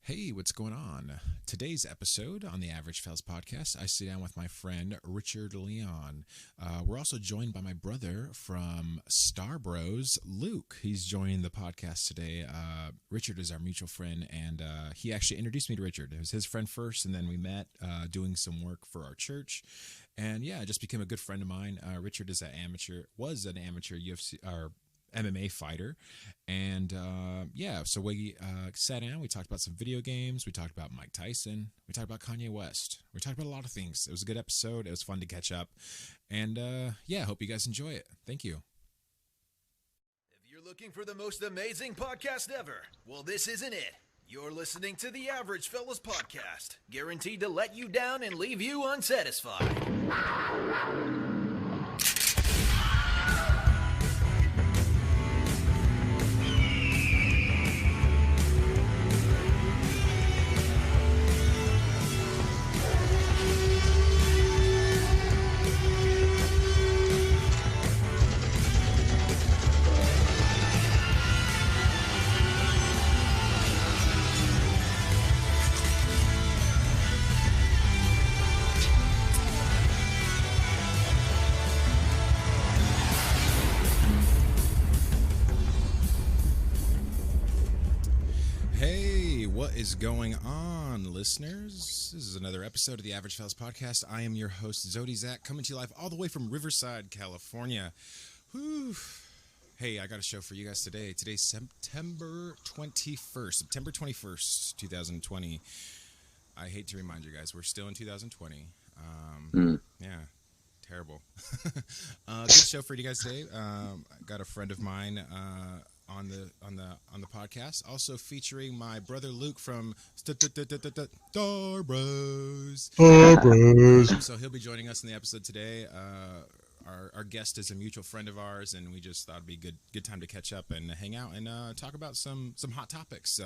Hey, what's going on? Today's episode on the Average Fellas podcast, I sit down with my friend Richard Leon. We're also joined by my brother from Star Bros, Luke. He's joining the podcast today. Richard is our mutual friend, and he actually introduced me to Richard. It was his friend first, and then we met doing some work for our church. And yeah, just became a good friend of mine. Richard is was an amateur UFC or MMA fighter, and so we sat down. We talked about some video games. We talked about Mike Tyson. We talked about Kanye West. We talked about a lot of things. It was a good episode. It was fun to catch up, and hope you guys enjoy it. Thank you. If you're looking for the most amazing podcast ever, well, this isn't it. You're listening to the Average Fellas podcast, guaranteed to let you down and leave you unsatisfied. What is going on, listeners? This is another episode of the Average Fellas podcast. I am your host, Zodizach, coming to you live all the way from Riverside, California. Whew. Hey, I got a show for you guys today. Today's September 21st, 2020. I hate to remind you guys, we're still in 2020. Yeah, terrible. Good show for you guys today. I got a friend of mine on the podcast, also featuring my brother Luke from Star Bros. So he'll be joining us in the episode today. Our guest is a mutual friend of ours, and we just thought it'd be a good time to catch up and hang out and talk about some hot topics.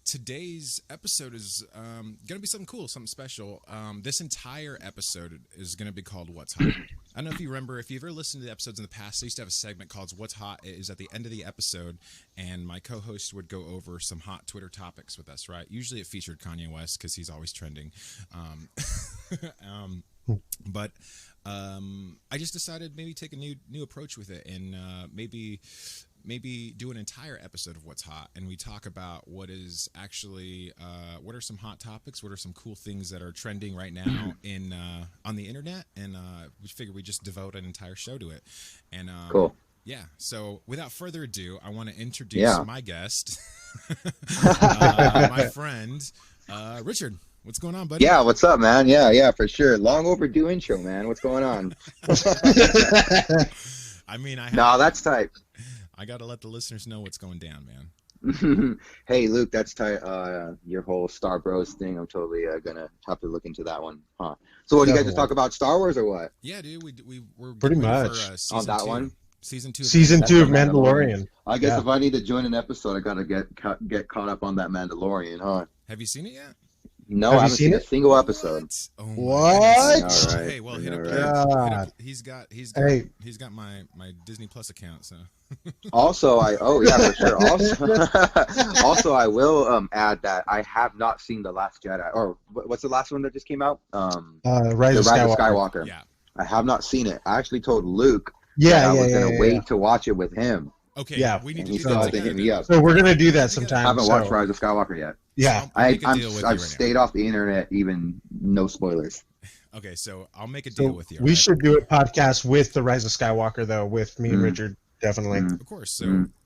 Today's episode is going to be something cool, something special. This entire episode is going to be called What's Hot. I don't know if you remember, if you've ever listened to the episodes in the past, I used to have a segment called What's Hot. It is at the end of the episode, and my co-host would go over some hot Twitter topics with us, right? Usually it featured Kanye West because he's always trending. But I just decided maybe take a new approach with it, and maybe do an entire episode of What's Hot, and we talk about what is actually what are some hot topics, what are some cool things that are trending right now in on the internet, and we figured we just devote an entire show to it. And cool. Yeah, so without further ado, I want to introduce my guest, my friend Richard. What's going on, buddy? Yeah, what's up, man? Yeah, for sure. Long overdue intro, man. What's going on? I mean, that's tight. I got to let the listeners know what's going down, man. Hey, Luke, that's tight. Your whole Star Bros thing, I'm totally gonna have to look into that one, huh? So, what, you guys just talk about Star Wars or what? Yeah, dude, we're pretty much for, on that one. Season 2 of Mandalorian. I guess if I need to join an episode, I gotta get caught up on that Mandalorian, huh? Have you seen it yet? No, I haven't seen a single episode. Oh what? All right. Hey, well, hit up. He's got my Disney Plus account, so. Also, for sure. Also, I will add that I have not seen The Last Jedi, or what's the last one that just came out? Rise of Skywalker. Yeah. I have not seen it. I actually told Luke I was going to wait to watch it with him. Okay. Yeah. We need to He do still that hasn't hit me up. So we're gonna do that sometime. I haven't watched Rise of Skywalker yet. Yeah. I've stayed off the internet, even no spoilers. Okay, so I'll make a deal with you. We should do a podcast with the Rise of Skywalker, though, with me and Richard, definitely. Of course.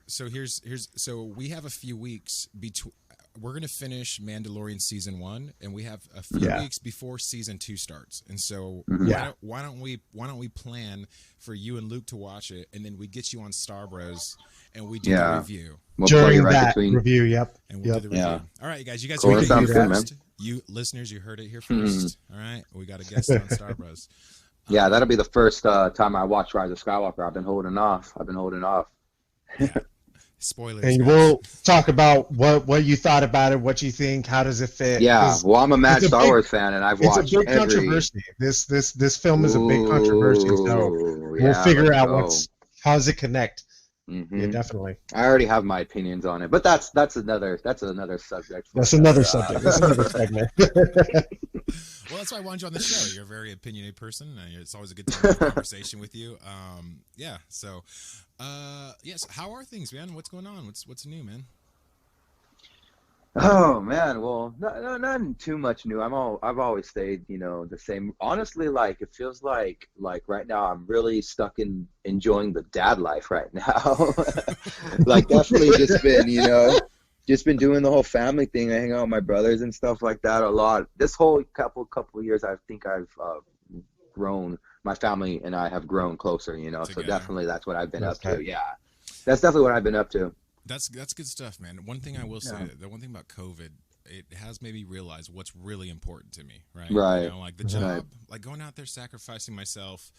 So here's we have a few weeks between. We're going to finish Mandalorian season 1, and we have a few weeks before season 2 starts. And so why don't we plan for you and Luke to watch it, and then we get you on Star Bros and we do the review. We'll During that review, And we'll do the review. All right, you guys Cool, heard it here good, first. You listeners, you heard it here first. All right, we got a guest on Star Bros. Yeah, that'll be the first time I watch Rise of Skywalker. I've been holding off. Yeah. Spoilers. And we'll talk about what you thought about it, what you think, how does it fit. Yeah, well, I'm a mad Star Wars fan, and I've watched It's a big controversy. This film is a big controversy, so we'll figure out how does it connect. Yeah, definitely. I already have my opinions on it, but that's another subject. That's another subject. That's another segment. Well, that's why I wanted you on the show. You're a very opinionated person. It's always a good time to have a conversation with you. Yeah. So, yes. How are things, man? What's going on? What's new, man? Oh man, well, not too much new. I've always stayed, the same. Honestly, like it feels like right now I'm really stuck in enjoying the dad life right now. Like definitely just been doing the whole family thing. I hang out with my brothers and stuff like that a lot. This whole couple of years, I think I've grown. My family and I have grown closer, Together. So definitely that's what I've been up to. Yeah, that's definitely what I've been up to. That's good stuff, man. One thing I will say, the one thing about COVID, it has made me realize what's really important to me, right? Right. Like the job, like going out there sacrificing myself,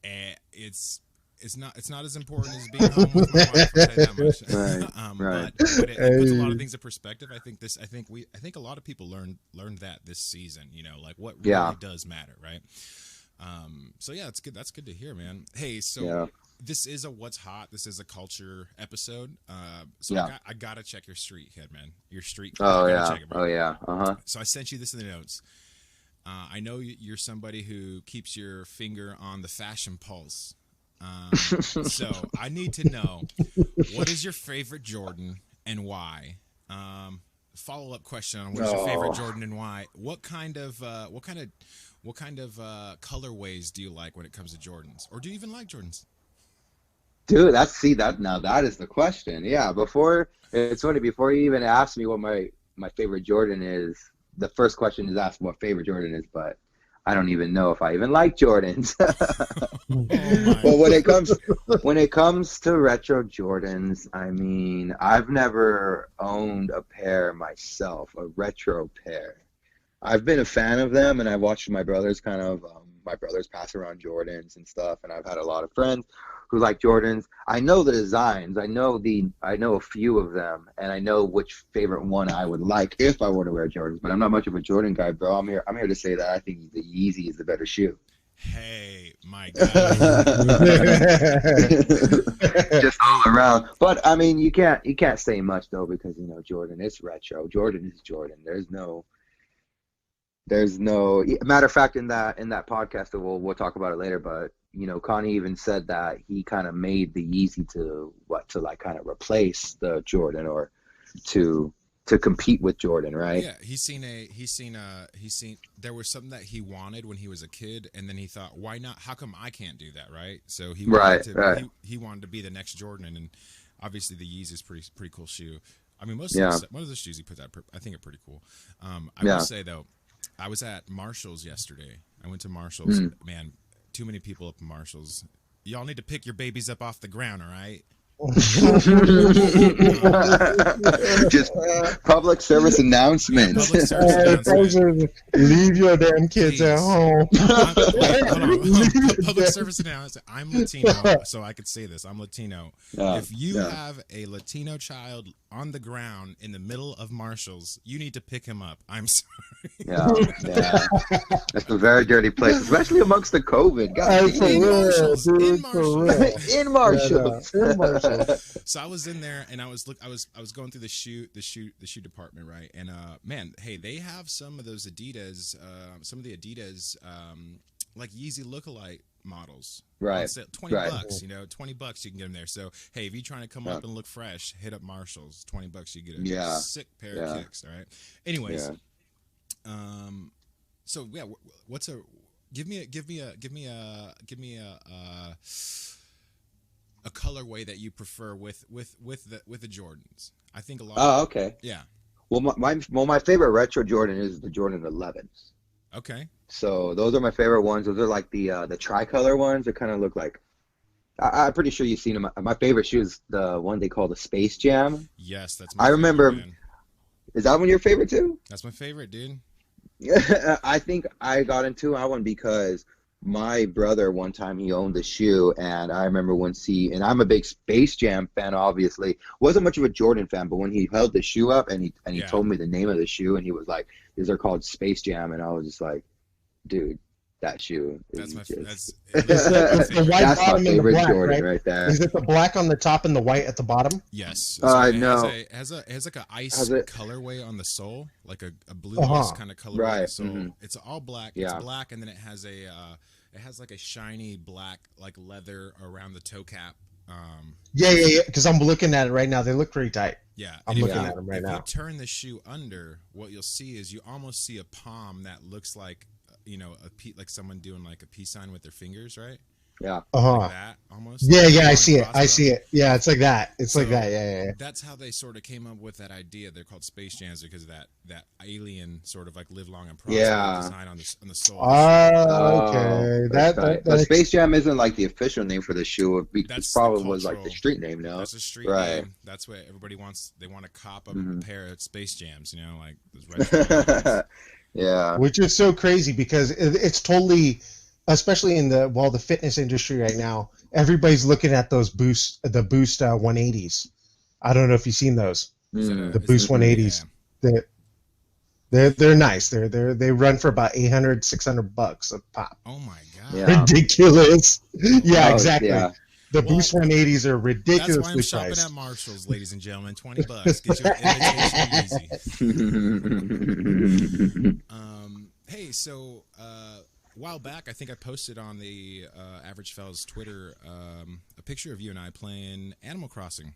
it's not as important as being home with my wife. I'll tell you that much. Right. But it puts a lot of things in perspective. I think a lot of people learned that this season. Like what really does matter, right? So yeah, it's good. That's good to hear, man. Hey, so this is a what's hot. This is a culture episode. So I gotta check your street head, man. Your street. Oh yeah. Check it, Oh yeah. So I sent you this in the notes. I know you're somebody who keeps your finger on the fashion pulse. So I need to know, what is your favorite Jordan and why? Follow-up question on what's your favorite Jordan and why? What kind of colorways do you like when it comes to Jordans, or do you even like Jordans? Dude, that is the question. Yeah, it's funny, before you even ask me what my favorite Jordan is, the first question is asked what favorite Jordan is, but I don't even know if I even like Jordans. But when it comes to retro Jordans, I mean, I've never owned a pair myself, a retro pair. I've been a fan of them, and I've watched my brothers pass around Jordans and stuff, and I've had a lot of friends who like Jordans. I know the designs, I know a few of them, and I know which favorite one I would like if I were to wear Jordans, but I'm not much of a Jordan guy, bro. I'm here to say that I think the Yeezy is the better shoe. Hey, my God. Just all around. But I mean, you can't say much though, because Jordan is retro. Jordan is Jordan. There's no matter of fact, in that podcast, we'll talk about it later, but Kanye even said that he kind of made the Yeezy to like kind of replace the Jordan, or to compete with Jordan, right? Yeah, he's seen there was something that he wanted when he was a kid, and then he thought, why not? How come I can't do that, right? So he wanted he wanted to be the next Jordan, and obviously the Yeezy is pretty cool shoe. I mean, most of the shoes he put out, I think, are pretty cool. I will say though, I was at Marshall's yesterday. I went to Marshall's. Man, too many people up in Marshall's. Y'all need to pick your babies up off the ground, all right? Just public service announcement. Leave your damn kids at home. Public service announcement. I'm Latino, so I could say this. I'm Latino. If you have a Latino child on the ground in the middle of Marshall's, you need to pick him up. I'm sorry. Yeah. That's a very dirty place, especially amongst the COVID. In Marshall's. So I was in there, and I was going through the shoe department, right? And man, hey, they have some of those Adidas, like Yeezy lookalike models, right? $20, $20 you can get them there. So hey, if you're trying to come up and look fresh, hit up Marshall's. $20 you get a sick pair of kicks. All right. Anyways, so yeah, give me a colorway that you prefer with the Jordans. I think a lot. Oh, okay. Yeah. Well, my favorite retro Jordan is the Jordan 11s. Okay. So those are my favorite ones. Those are like the tricolor ones. They kind of look like. I'm pretty sure you've seen them. My favorite shoe is the one they call the Space Jam. Yes, that's my I remember. Favorite, man. Is that one your favorite too? That's my favorite, dude. I think I got into that one because my brother, one time, he owned the shoe, and I remember and I'm a big Space Jam fan, obviously. Wasn't much of a Jordan fan, but when he held the shoe up and he told me the name of the shoe, and he was like, these are called Space Jam, and I was just like, dude, that shoe. That's my Just... that's It's the white That's my bottom and the favorite black, Jordan right? right there. Is it the black on the top and the white at the bottom? yes. No. It has like a ice Has it? colorway on the sole, like a blue Uh-huh. ice kind of colorway on the Right, sole. mhm. It's all black. Yeah. It's black, and then it has like a shiny black like leather around the toe cap. Yeah. Because I'm looking at it right now. They look pretty tight. Yeah, I'm and looking if at them right if now. you turn the shoe under, what you'll see is you almost see a palm that looks like like someone doing like a peace sign with their fingers, right? Yeah. Like that almost. Yeah, Like I going see it. across I them. see it. Yeah, it's like that. It's like So, that. Yeah. That's how they sort of came up with that idea. They're called Space Jams because of that alien sort of like live long and prosper Yeah. design on the sole. Oh, okay. That's That right. But Space Jam isn't like the official name for the shoe. It That's probably the was like the cultural- street name, no? That's a street Right. name. That's what everybody wants. They want to cop a Mhm. pair of Space Jams, like those retro ones. Yeah. which is so crazy because it's totally, especially in the fitness industry right now, everybody's looking at those Boost 180s. I don't know if you've seen those. Is that Mm. The Boost 180s. They're nice. They run for about $800-$600 a pop. Oh my god. Yeah. Ridiculous. Yeah, Oh, exactly. yeah. The Well, Boost 180s are That's why ridiculously I'm shopping priced. at Marshall's, ladies and gentlemen. $20. Get your imitation easy. Hey, so a while back, I think I posted on the Average Fellas Twitter a picture of you and I playing Animal Crossing.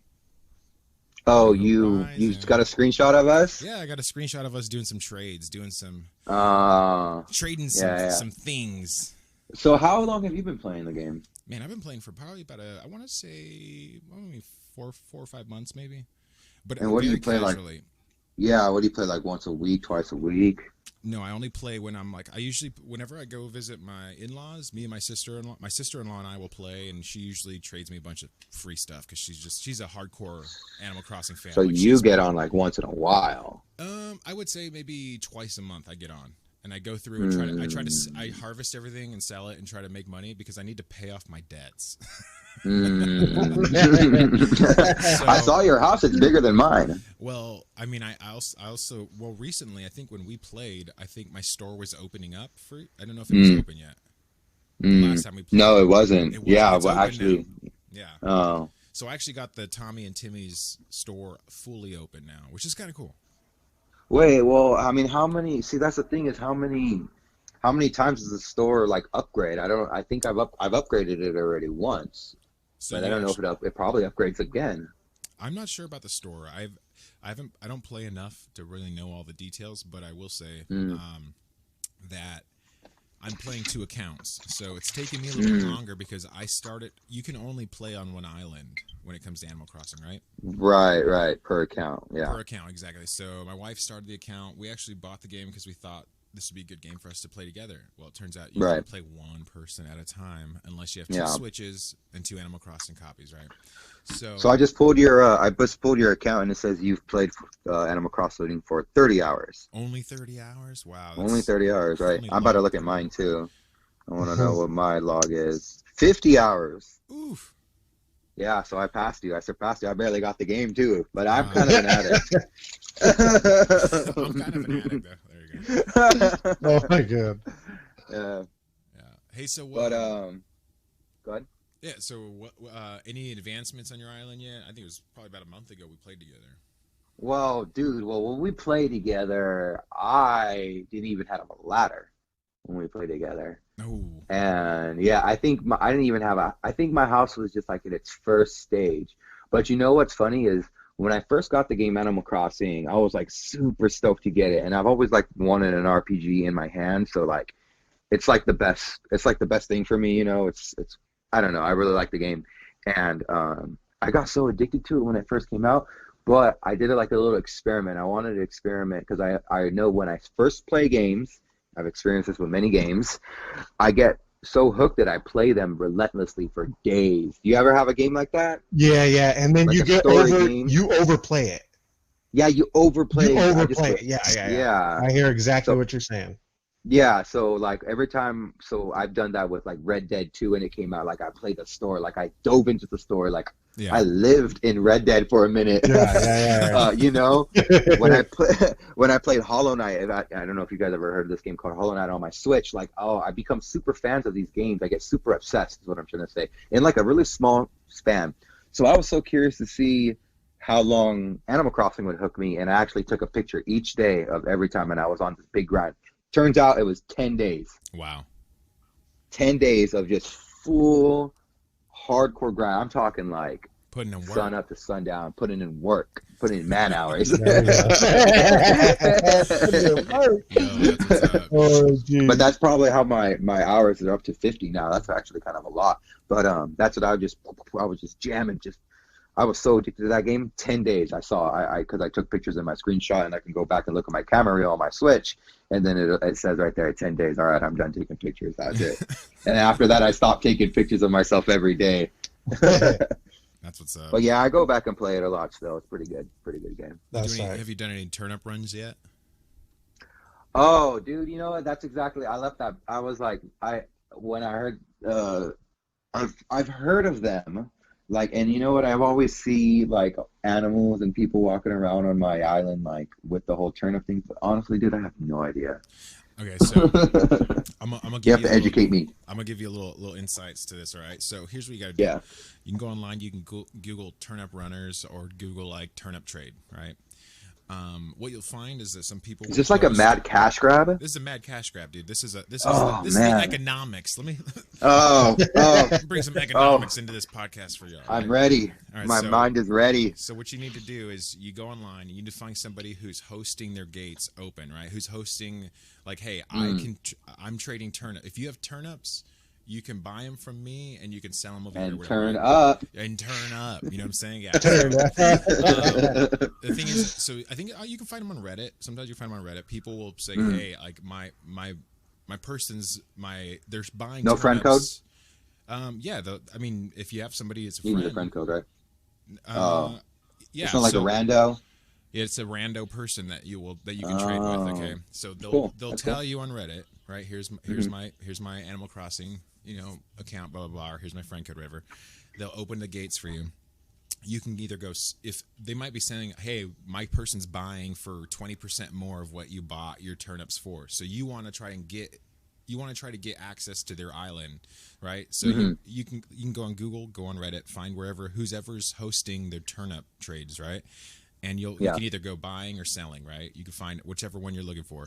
Oh, you got a screenshot of us? Yeah, I got a screenshot of us doing some trades, trading Yeah. some things. So how long have you been playing the game? Man, I've been playing for probably about I want to say maybe 4 or 5 months, maybe. But And what do you very play, like- casually. Yeah, what do you play, like once a week, twice a week? No, I only play when I'm like, whenever I go visit my in-laws, me and my sister-in-law and I will play, and she usually trades me a bunch of free stuff because she's a hardcore Animal Crossing fan. So Like, you she's- get on like once in a while. I would say maybe twice a month I get on, and I go through and I harvest everything and sell it and try to make money because I need to pay off my debts. I saw your house. It's bigger than mine. Well, I mean, I also recently, I think when we played, I think my store was opening up for. I don't know if it was open yet. The last time we played. No, it wasn't. It wasn't. Yeah, It's well, open actually. now. Yeah. Oh. So I actually got the Tommy and Timmy's store fully open now, which is kind of cool. Wait, well, I mean, how many? See, that's the thing is how many times does the store like upgrade? I think I've upgraded it already once, So but I don't know if it probably upgrades again. I'm not sure about the store. I don't play enough to really know all the details, but I will say that I'm playing 2 accounts, so it's taking me a little bit longer because I started. You can only play on one island when it comes to Animal Crossing, right? Right, per account, yeah. Per account, exactly. So my wife started the account. We actually bought the game because we thought this would be a good game for us to play together. Well, it turns out you can play one person at a time unless you have 2 Switches and 2 Animal Crossing copies, right? So I just pulled your account and it says you've played Animal Crossing for 30 hours. Only 30 hours? Wow. Only 30 hours, right? only I'm about to long. look at mine too. I want to know what my log is. 50 hours. Oof. Yeah, so I passed you. I surpassed you. I barely got the game too, but I'm kind of an addict. I'm kind of an addict, though. There you go. Oh my god. Yeah. Yeah. Hey, so what? Go ahead. Yeah. So what? Any advancements on your island yet? I think it was probably about a month ago we played together. Well, dude, when we played together, I didn't even have a ladder when we played together. Oh. And yeah, I think I didn't even have I think my house was just like in its first stage. But you know what's funny is when I first got the game Animal Crossing, I was like super stoked to get it, and I've always like wanted an RPG in my hand, so like it's like the best thing for me, it's I don't know, I really like the game. And I got so addicted to it when it first came out, but I did it like a little experiment. I wanted to experiment because I know when I first play games, I've experienced this with many games, I get so hooked that I play them relentlessly for days. Do you ever have a game like that? Yeah, and then Like you a get story game? you overplay it. Yeah, you overplay. You I overplay just- it. Yeah. Yeah. I hear exactly what you're saying. Yeah, so like every time, so I've done that with like Red Dead 2 when it came out. Like I played the story, like I dove into the story, like Yeah. I lived in Red Dead for a minute. Yeah. You know, when I play when I played Hollow Knight, I don't know if you guys ever heard of this game called Hollow Knight on my Switch. Like, oh, I become super fans of these games. I get super obsessed, is what I'm trying to say, in like a really small span. So I was so curious to see how long Animal Crossing would hook me, and I actually took a picture each day of every time, and I was on this big grind. Turns out it was 10 days. Wow. 10 days of just full hardcore grind. I'm talking like Putting in work. sun up to sundown, putting in work, putting in man hours. There we go. Yo, that's what's up. Oh, geez. But that's probably how my hours are up to 50 now. That's actually kind of a lot. But that's what I was just jamming. I was so addicted to that game. 10 days because I took pictures in my screenshot, and I can go back and look at my camera reel on my Switch, and then it says right there 10 days. All right, I'm done taking pictures. That's it. And after that, I stopped taking pictures of myself every day. That's what's up. But yeah, I go back and play it a lot still. It's pretty good game. Have you done any turnip runs yet? Oh, dude, you know what? That's exactly. I left that. I was like, when I heard, I've heard of them, like, and you know what? I've always see like animals and people walking around on my island, like with the whole turnip thing. But honestly, dude, I have no idea. Okay, so I'm gonna give You have to educate me. I'm gonna give you a little insights to this. All right, so here's what you gotta do. Yeah. You can go online. You can Google turnip runners or Google like turnip trade. Right. What you'll find is that some people. Is this like a mad cash grab? This is a mad cash grab, dude. This is the economics. Let me bring some economics into this podcast for y'all. I'm ready. All right, my mind is ready. So what you need to do is you go online and you need to find somebody who's hosting their gates open, right? Who's hosting like, hey, I'm trading turnip. If you have turnips, you can buy them from me and you can sell them over here. And turn up. And turn up. You know what I'm saying? Yeah. Turn up. The thing is, so I think you can find them on Reddit. Sometimes you find them on Reddit. People will say, hey, like my person's they're buying no turnips. Friend code? Yeah, I mean, if you have somebody it's a You friend. need a friend code, right? Yeah. It's not like a rando. Yeah, it's a rando person that you can trade with. Okay, so they'll tell you on Reddit, right? Here's my Animal Crossing, account, blah blah blah. Or here's my friend code, whatever. They'll open the gates for you. You can either go if they might be saying, hey, my person's buying for 20% more of what you bought your turnips for. So you want to try to get access to their island, right? So you can go on Google, go on Reddit, find whoever's hosting their turnip trades, right? And you can either go buying or selling, right? You can find whichever one you're looking for.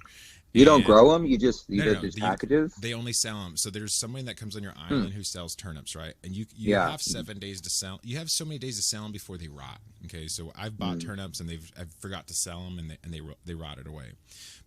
You don't grow them. You just packages. They only sell them. So there's someone that comes on your island who sells turnips, right? And you have 7 days to sell. You have so many days to sell them before they rot. Okay, so I've bought turnips and I forgot to sell them and they rotted away.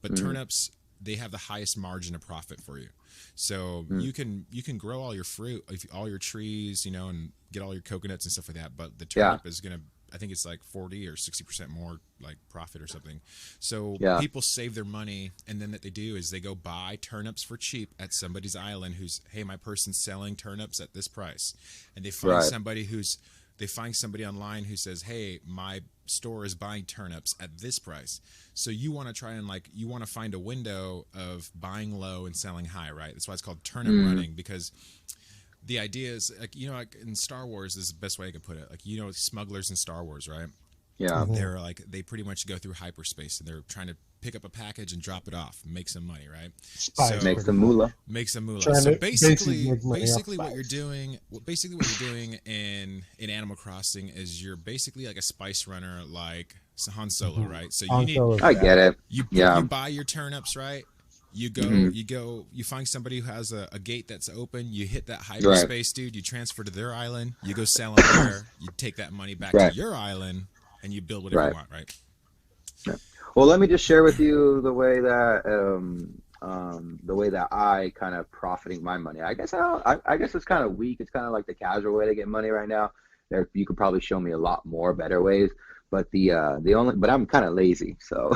But turnips, they have the highest margin of profit for you. So you can grow all your fruit, all your trees, and get all your coconuts and stuff like that. But the turnip is gonna. I think it's like 40 or 60% more like profit or something. So people save their money, and then what they do is they go buy turnips for cheap at somebody's island who's, hey, my person's selling turnips at this price. And they find somebody online who says, hey, my store is buying turnips at this price. So you want to try and you want to find a window of buying low and selling high, right? That's why it's called turnip running, because the idea is like in Star Wars is the best way I could put it. Like smugglers in Star Wars, right? Yeah. They're they pretty much go through hyperspace and they're trying to pick up a package and drop it off, make some money, right? Make some moolah. So basically what you're doing in Animal Crossing is you're basically like a spice runner, like Han Solo, right? So I get it. You buy your turnips, right? You go, you find somebody who has a gate that's open. You hit that hyperspace, dude. You transfer to their island. You go sell them there. You take that money back to your island, and you build whatever you want, right? Yeah. Well, let me just share with you the way that I kind of profiting my money. I guess it's kind of weak. It's kind of like the casual way to get money right now. You could probably show me a lot more better ways. But but I'm kind of lazy, so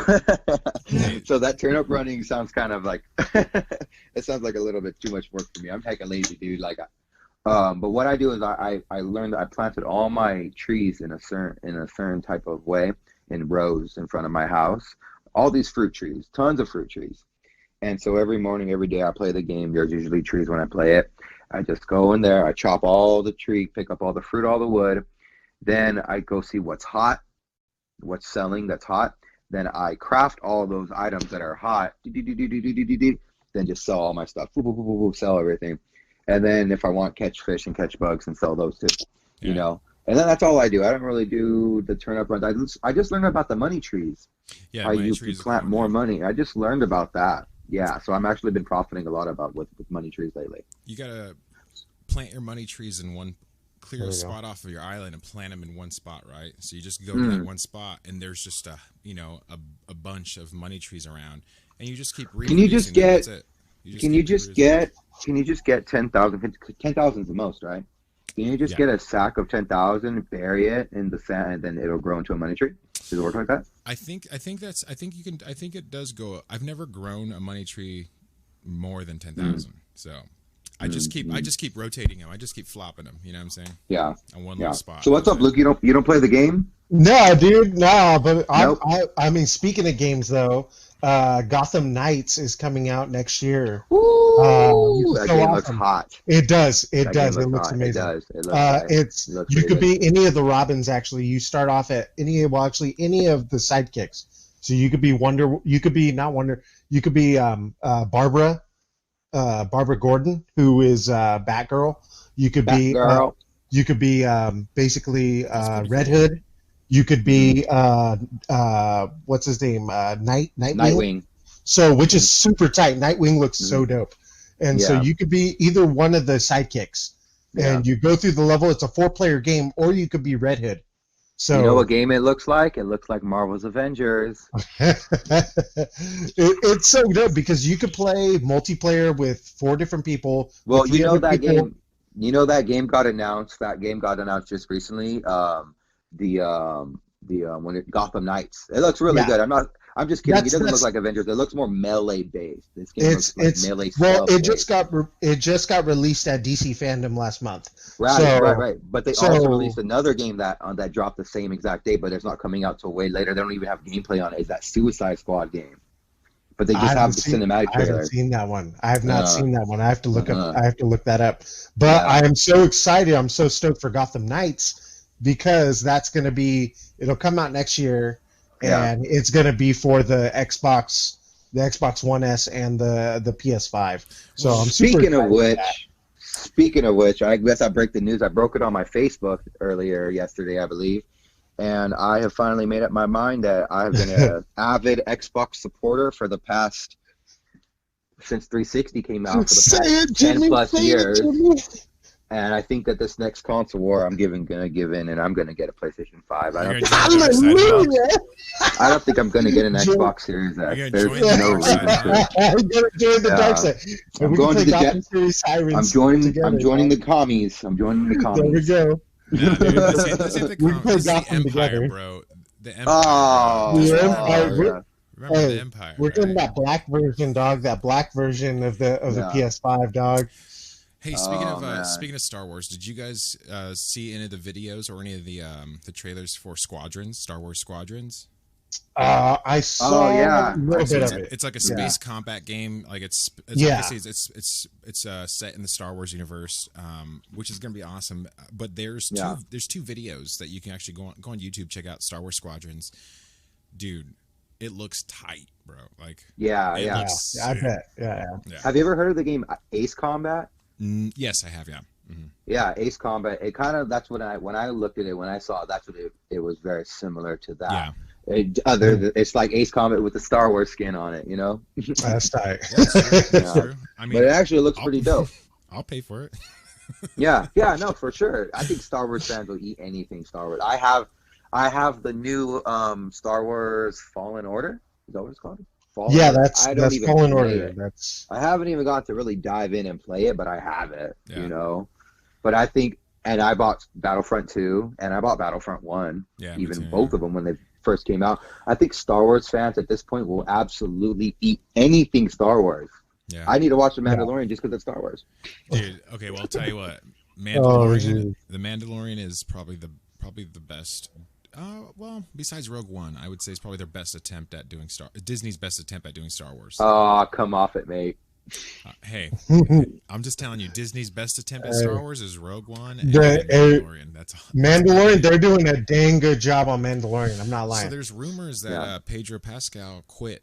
so that turnip running sounds kind of like it sounds like a little bit too much work for me. I'm hecka lazy, dude. But what I do is I learned I planted all my trees in a certain type of way in rows in front of my house. All these fruit trees, tons of fruit trees, And so every morning, every day I play the game, there's usually trees when I play it. I just go in there, I chop all the tree, pick up all the fruit, all the wood. Then I go see what's hot, what's selling that's hot. Then I craft all those items that are hot. Then just sell all my stuff. Sell everything. And then if I want, catch fish and catch bugs and sell those too. You know? And then that's all I do. I don't really do the turnip runs. I just learned about the money trees. Yeah, how you can plant more money. I just learned about that. Yeah, so I'm actually been profiting a lot about with money trees lately. You gotta plant your money trees in one clear spot off of your island and plant them in one spot, right? So you just go to that one spot, and there's just a bunch of money trees around, and you just keep reproducing. Can you just get? That's it. Can you just get? Can you just get 10,000? 10,000 is the most, right? Can you just get a sack of 10,000, bury it in the sand, and then it'll grow into a money tree? Does it work like that? I think it does go. I've never grown a money tree more than 10,000. So I just keep rotating them. I just keep flopping them. You know what I'm saying? Yeah. On one little spot. So what's up, Luke? You don't play the game? No, dude. No, but Nope. I mean, speaking of games though, Gotham Knights is coming out next year. Ooh, that so game awesome. looks hot. It does. It That does. game It looks hot. amazing. It does. It looks You could pretty be any of the Robins. Actually, you start off at any of the sidekicks. So you could be You could be Barbara Gordon, who is Batgirl. You could be Batgirl. you could be basically Red Hood. You could be what's his name? Nightwing. So, which is super tight. Nightwing looks so dope. And so you could be either one of the sidekicks. And you go through the level. It's a 4-player game, or you could be Red Hood. So you know what game it looks like? It looks like Marvel's Avengers. It's so dope because you could play multiplayer with 4 different people. Well, you know that game. You know that game got announced. That game got announced just recently. Gotham Knights. It looks really good. I'm just kidding. It doesn't look like Avengers. It looks more melee based. This game looks like melee. Well, it just got released at DC Fandom last month. Right. But they also released another game that dropped the same exact date, but it's not coming out till way later. They don't even have gameplay on it. It's that Suicide Squad game. But they just have the cinematic trailer. I haven't seen that one. I have not seen that one. I have to look up. I have to look that up. But I am so excited. I'm so stoked for Gotham Knights because that's going to be. It'll come out next year, and it's going to be for the Xbox One S, and the PS5. So I'm super excited. Speaking of which, I guess I break the news. I broke it on my Facebook yesterday, I believe. And I have finally made up my mind that I've been an avid Xbox supporter for the past, since 360 came out, for the past 10 plus years. And I think that this next console war, I'm gonna give in, and I'm gonna get a PlayStation 5. I don't think I'm gonna get an Xbox Series X. There's no reason to. I'm gonna join the dark side. I'm going to the I'm joining the commies. I'm joining the commies. There we go. No, dude, this ain't the Empire, together. bro. The Empire. Remember the Empire. We're getting that black version, dog. That black version of the PS5, dog. Hey, speaking of Star Wars, did you guys see any of the videos or any of the trailers for Squadrons, Star Wars Squadrons? I saw a little bit of it. It's like a space combat game. Like it's set in the Star Wars universe, which is going to be awesome. But there's two videos that you can actually go on YouTube, check out Star Wars Squadrons. Dude, it looks tight, bro. Like I bet. Yeah. Have you ever heard of the game Ace Combat? Yes, I have. Yeah. Mm-hmm. Yeah, Ace Combat. It kind of when I looked at it, when I saw it, that's what it was very similar to that. Yeah. It's like Ace Combat with the Star Wars skin on it, you know? That's tight. That's true. I mean, but it actually looks pretty dope. I'll pay for it. yeah, no, for sure. I think Star Wars fans will eat anything Star Wars. I have the new Star Wars Fallen Order. Is that what it's called? That's Fallen Order. I haven't even got to really dive in and play it, but I have it, you know? But I think, and I bought Battlefront 2, and I bought Battlefront 1, both of them when they first came out. I think Star Wars fans at this point will absolutely eat anything Star Wars. Yeah. I need to watch The Mandalorian just because it's Star Wars. Dude, okay, well, I'll tell you what. Mandalorian, The Mandalorian is probably the best Well, besides Rogue One, I would say it's probably their best attempt at doing Disney's best attempt at doing Star Wars. Oh, come off it, mate. Hey, I'm just telling you, Disney's best attempt at Star Wars is Rogue One and Mandalorian. That's all. Mandalorian. They're doing a dang good job on Mandalorian. I'm not lying. So there's rumors that Pedro Pascal quit.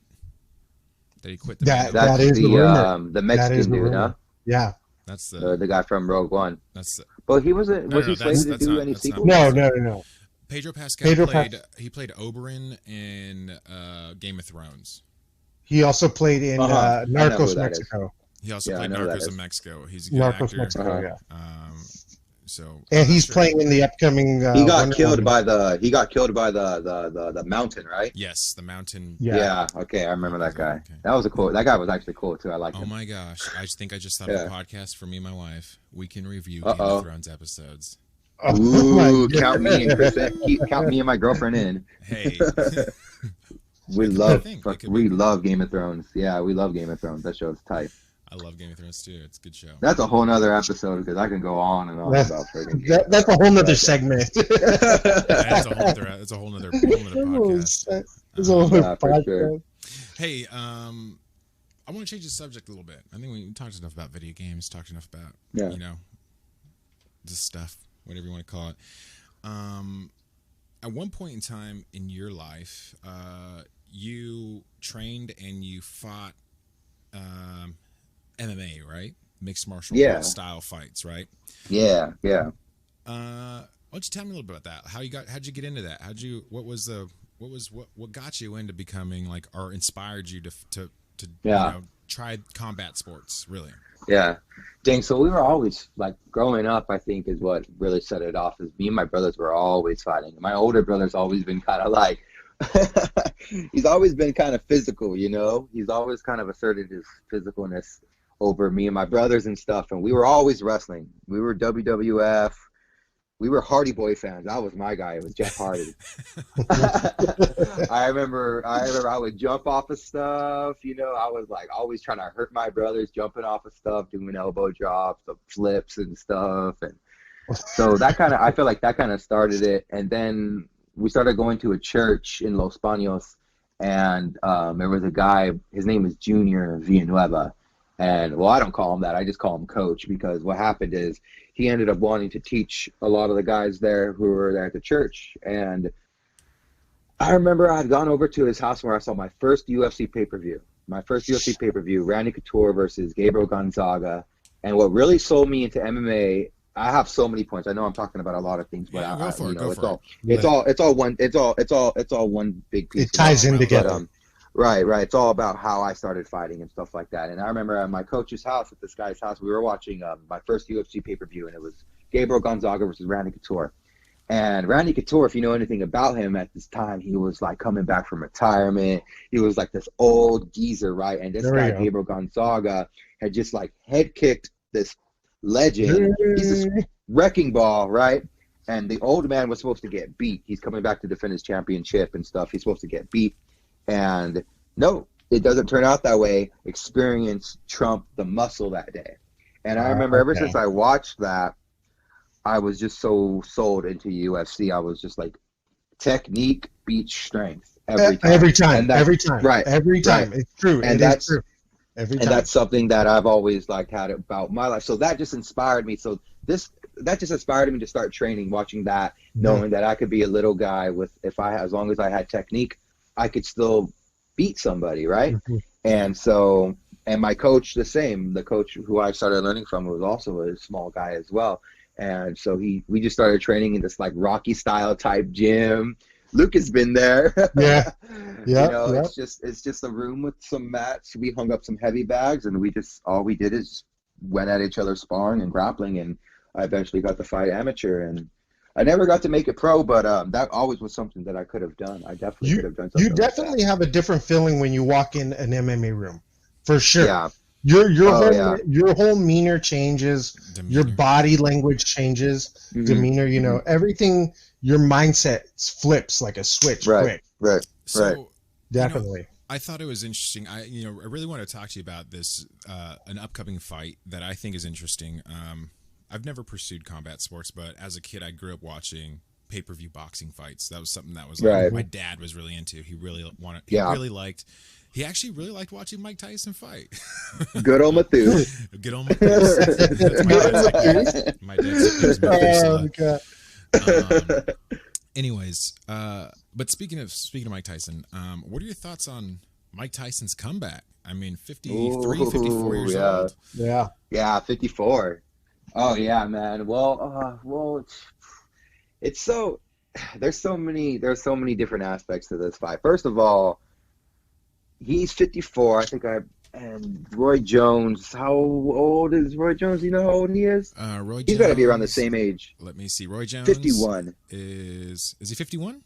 That he quit. That's the Mexican dude, huh? Yeah. That's the guy from Rogue One. That's the. Well, he wasn't. Was he slated to do any sequels? No. Pedro Pascal played Oberyn in Game of Thrones. He also played in Narcos Mexico. He also played Narcos in Mexico. He's a good actor. Mexico, yeah. And he's playing in the upcoming. He got killed by the mountain, right? Yes, the mountain. Yeah. Okay, I remember that guy. Okay. That was That guy was actually cool too. I liked him. Oh my gosh! I think I just thought of a podcast for me and my wife. We can review Game of Thrones episodes. Ooh, count me and my girlfriend in. Hey. We love Game of Thrones. Yeah, we love Game of Thrones. That show's tight. I love Game of Thrones too. It's a good show. That's a whole nother episode because I can go on and on about friggin' that's a whole nother segment. That's a whole nother podcast. It's a whole podcast. Sure. Hey, I want to change the subject a little bit. I think we talked enough about video games. Talked enough about this stuff, whatever you want to call it. At one point in time in your life, you trained and you fought MMA, right? Mixed martial arts style fights, right? Yeah. Why don't you tell me a little bit about that? How'd you get into that? What got you into becoming or inspired you to try combat sports, really? Yeah. Dang, so we were always growing up, I think is what really set it off, is me and my brothers were always fighting. My older brother's always been kind of he's always been kind of physical, he's always kind of asserted his physicalness over me and my brothers and stuff. And we were always wrestling. We were WWF. We were Hardy Boy fans. That was my guy. It was Jeff Hardy. I remember I would jump off of stuff. I was always trying to hurt my brothers, jumping off of stuff, doing elbow drops, the flips and stuff. And so I feel like that kind of started it. And then we started going to a church in Los Baños, and there was a guy. His name is Junior Villanueva. And I don't call him that. I just call him Coach, because what happened is he ended up wanting to teach a lot of the guys there who were there at the church. And I remember I had gone over to his house where I saw my first UFC pay-per-view. Randy Couture versus Gabriel Gonzaga. And what really sold me into MMA, I have so many points. I know I'm talking about a lot of things, but it's all one big piece. It ties in together. Right. It's all about how I started fighting and stuff like that. And I remember at my coach's house, at this guy's house, we were watching my first UFC pay-per-view, and it was Gabriel Gonzaga versus Randy Couture. And Randy Couture, if you know anything about him at this time, he was coming back from retirement. He was this old geezer, right? And this guy, Gabriel Gonzaga, had just head kicked this legend. He's this wrecking ball, right? And the old man was supposed to get beat. He's coming back to defend his championship and stuff. He's supposed to get beat. And no, it doesn't turn out that way. Experience trumped the muscle that day. And I remember ever since I watched that, I was just so sold into UFC. I was just technique beats strength every time. Every time. Right. Every time. Right. It's true. And that's true. Every time. And that's something that I've always had about my life. So that just inspired me. So that just inspired me to start training, watching that, knowing that I could be a little guy as long as I had technique, I could still beat somebody, right? Mm-hmm. And my coach, the same. The coach who I started learning from was also a small guy as well. And so we just started training in this Rocky style type gym. Luke has been there. Yeah. It's just a room with some mats. We hung up some heavy bags, and all we did is went at each other sparring and grappling. And I eventually got to fight amateur, and I never got to make it pro, but that always was something that I could have done. I definitely could have done something. You definitely have a different feeling when you walk in an MMA room, for sure. Yeah. Your whole demeanor changes. Your body language changes. Mm-hmm. Demeanor, everything. Your mindset flips like a switch. Right. So, definitely. I thought it was interesting. I really want to talk to you about this, an upcoming fight that I think is interesting. I've never pursued combat sports, but as a kid, I grew up watching pay-per-view boxing fights. That was something that was Right. my dad was really into. He really wanted. He actually really liked watching Mike Tyson fight. Good old Matthew. Good old Matthews. That's my dad's Oh, God. Anyways, but speaking of Mike Tyson, what are your thoughts on Mike Tyson's comeback? I mean, 53, 54 years old. Yeah. Yeah, 54. Oh yeah, man. Well, it's so there's so many different aspects to this fight. First of all, he's 54. And Roy Jones. How old is Roy Jones? You know how old he is? Roy Jones. He's got to be around the same age. Let me see. Roy Jones. 51. Is he 51?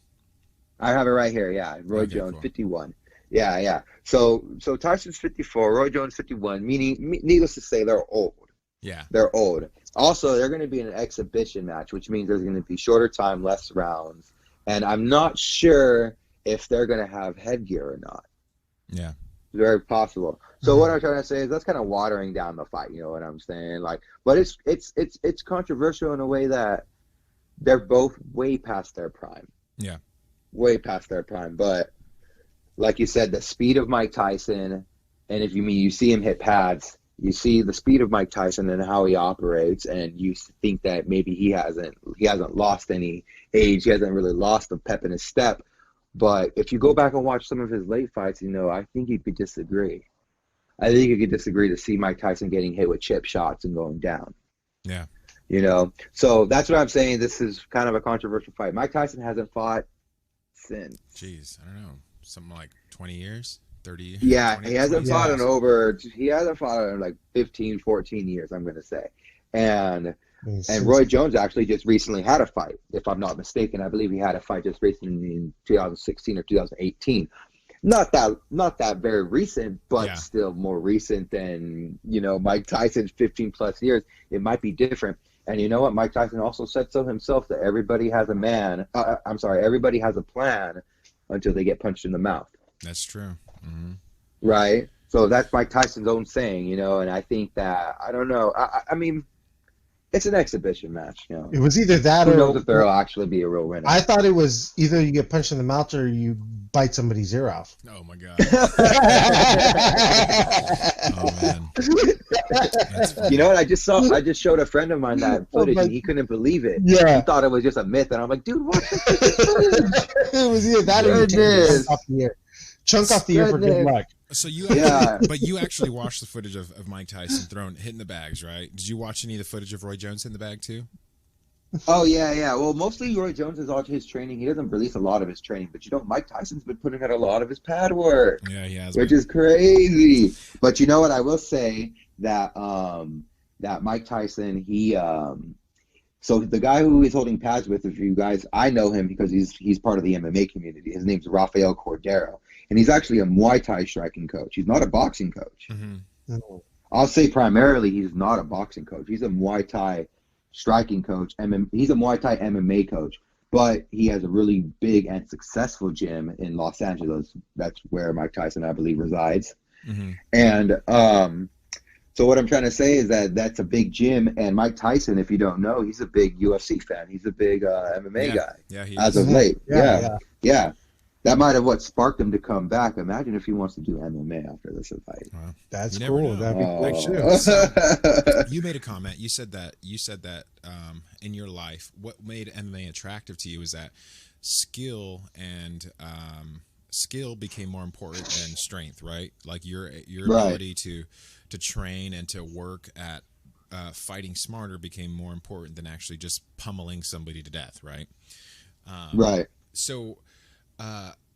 I have it right here. Yeah, Roy Jones, cool. 51. Yeah. So Tyson's 54. Roy Jones 51. Meaning, needless to say, they're old. Yeah. They're old. Also, they're going to be in an exhibition match, which means there's going to be shorter time, less rounds. And I'm not sure if they're going to have headgear or not. Yeah. Very possible. So what I'm trying to say is that's kind of watering down the fight. You know what I'm saying? But it's controversial in a way that they're both way past their prime. Yeah. Way past their prime. But like you said, the speed of Mike Tyson, and if you see him hit pads, you see the speed of Mike Tyson and how he operates, and you think that maybe he hasn't lost any age, he hasn't really lost the pep in his step. But if you go back and watch some of his late fights, I think you could disagree. I think you could disagree to see Mike Tyson getting hit with chip shots and going down. Yeah. So that's what I'm saying. This is kind of a controversial fight. Mike Tyson hasn't fought since. Jeez, I don't know. Something like 20 years? 30 years? Yeah, 20, he hasn't 20 fought years. he hasn't fought in like 15, 14 years, I'm going to say. And Roy Jones actually just recently had a fight, if I'm not mistaken. I believe he had a fight just recently in 2016 or 2018. Not that very recent, but still more recent than, Mike Tyson's 15 plus years. It might be different. And you know what? Mike Tyson also said so himself that everybody has everybody has a plan until they get punched in the mouth. That's true. Mm-hmm. Right? So that's Mike Tyson's own saying, and I think that, I don't know. I mean, it's an exhibition match, It was either that Who or... knows if there'll actually be a real winner. I thought it was either you get punched in the mouth or you bite somebody's ear off. Oh, my God. Oh, man. You know what? I just showed a friend of mine that footage, and he couldn't believe it. Yeah. He thought it was just a myth, and I'm like, dude, watch this footage. It was either that or you take the chunk off the ear. Chunk off the ear for good luck. So you actually watched the footage of Mike Tyson hitting the bags, right? Did you watch any of the footage of Roy Jones hitting the bag too? Oh yeah. Well, mostly Roy Jones is all his training. He doesn't release a lot of his training, but Mike Tyson's been putting out a lot of his pad work. Yeah, he has. Which is crazy. But you know what? I will say that that Mike Tyson, so the guy who he's holding pads with, if you guys, I know him because he's part of the MMA community. His name's Rafael Cordero. And he's actually a Muay Thai striking coach. He's not a boxing coach. Mm-hmm. I'll say primarily he's not a boxing coach. He's a Muay Thai striking coach. He's a Muay Thai MMA coach. But he has a really big and successful gym in Los Angeles. That's where Mike Tyson, I believe, resides. Mm-hmm. And so what I'm trying to say is that that's a big gym. And Mike Tyson, if you don't know, he's a big UFC fan. He's a big MMA guy. Yeah, he as is. of late. Yeah. That might have what sparked him to come back. Imagine if he wants to do MMA after this fight. Wow. That's cool. That'd be cool. So, you made a comment. You said that in your life, what made MMA attractive to you is that skill became more important than strength, right? Like your ability to train and to work at fighting smarter became more important than actually just pummeling somebody to death, right? Right. So.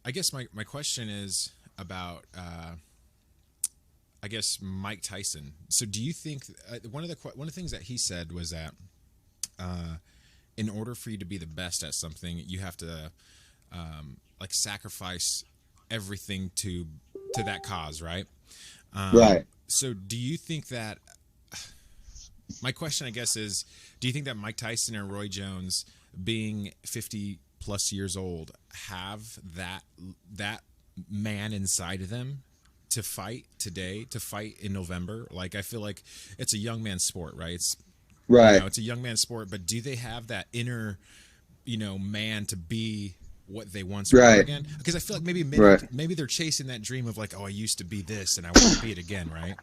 I guess my question is about Mike Tyson. So do you think one of the things that he said was that in order for you to be the best at something, you have to sacrifice everything to that cause, right? Right. So do you think that? My question, I guess, is: do you think that Mike Tyson and Roy Jones, being 50 plus years old, have that man inside of them to fight today, to fight in November? Like, I feel like it's a young man's sport, right? It's a young man's sport, but do they have that inner man to be what they once were again. Because I feel like maybe they're chasing that dream of like, oh, I used to be this and I want to be it again, right?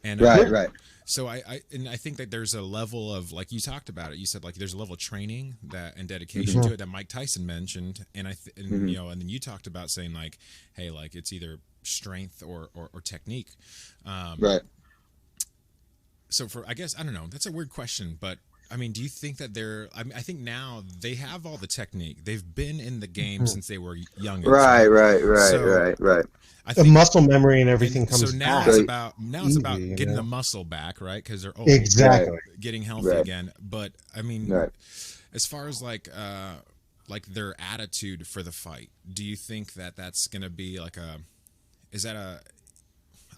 And right. So I think that there's a level of, like you talked about it. You said like there's a level of training and dedication to it that Mike Tyson mentioned, and and then you talked about saying like, hey, like it's either strength or technique. Right. So I guess I don't know. That's a weird question, but I mean, do you think that I think now they have all the technique. They've been in the game since they were young. Right. I think, the muscle memory and everything comes so now back. It's about getting the muscle back, right? Because they're old, exactly getting healthy again. But I mean, as far as like their attitude for the fight, do you think that that's going to be like I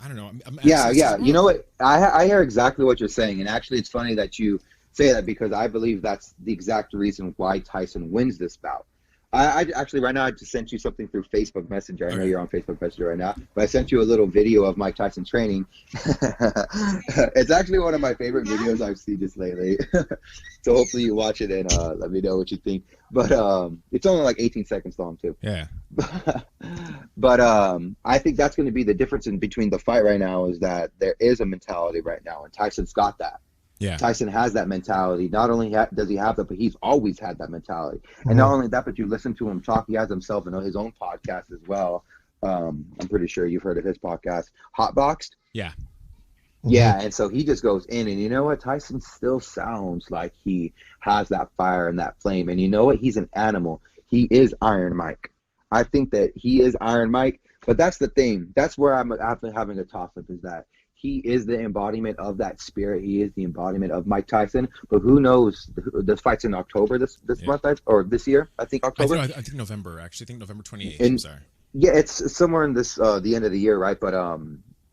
don't know. Yeah. You know what? I hear exactly what you're saying, and actually, it's funny that you say that because I believe that's the exact reason why Tyson wins this bout. I actually right now I just sent you something through Facebook Messenger. I know you're on Facebook Messenger right now, but I sent you a little video of Mike Tyson training. It's actually one of my favorite videos I've seen just lately. So hopefully you watch it and let me know what you think. But it's only like 18 seconds long too. Yeah. But I think that's going to be the difference in between the fight right now is that there is a mentality right now, and Tyson's got that. Yeah. Tyson has that mentality. Not only does he have that, but he's always had that mentality. And not only that, but you listen to him talk. He has himself and his own podcast as well. I'm pretty sure you've heard of his podcast, Hotboxed. Yeah. Yeah, and so he just goes in, and you know what? Tyson still sounds like he has that fire and that flame. And you know what? He's an animal. He is Iron Mike. I think that he is Iron Mike. But that's the thing. That's where I'm having a toss-up is that he is the embodiment of that spirit. He is the embodiment of Mike Tyson. But who knows? This fight's in October this month or this year. I think October. I think November. Actually, I think November 28th. I'm sorry. Yeah, it's somewhere in this the end of the year, right? But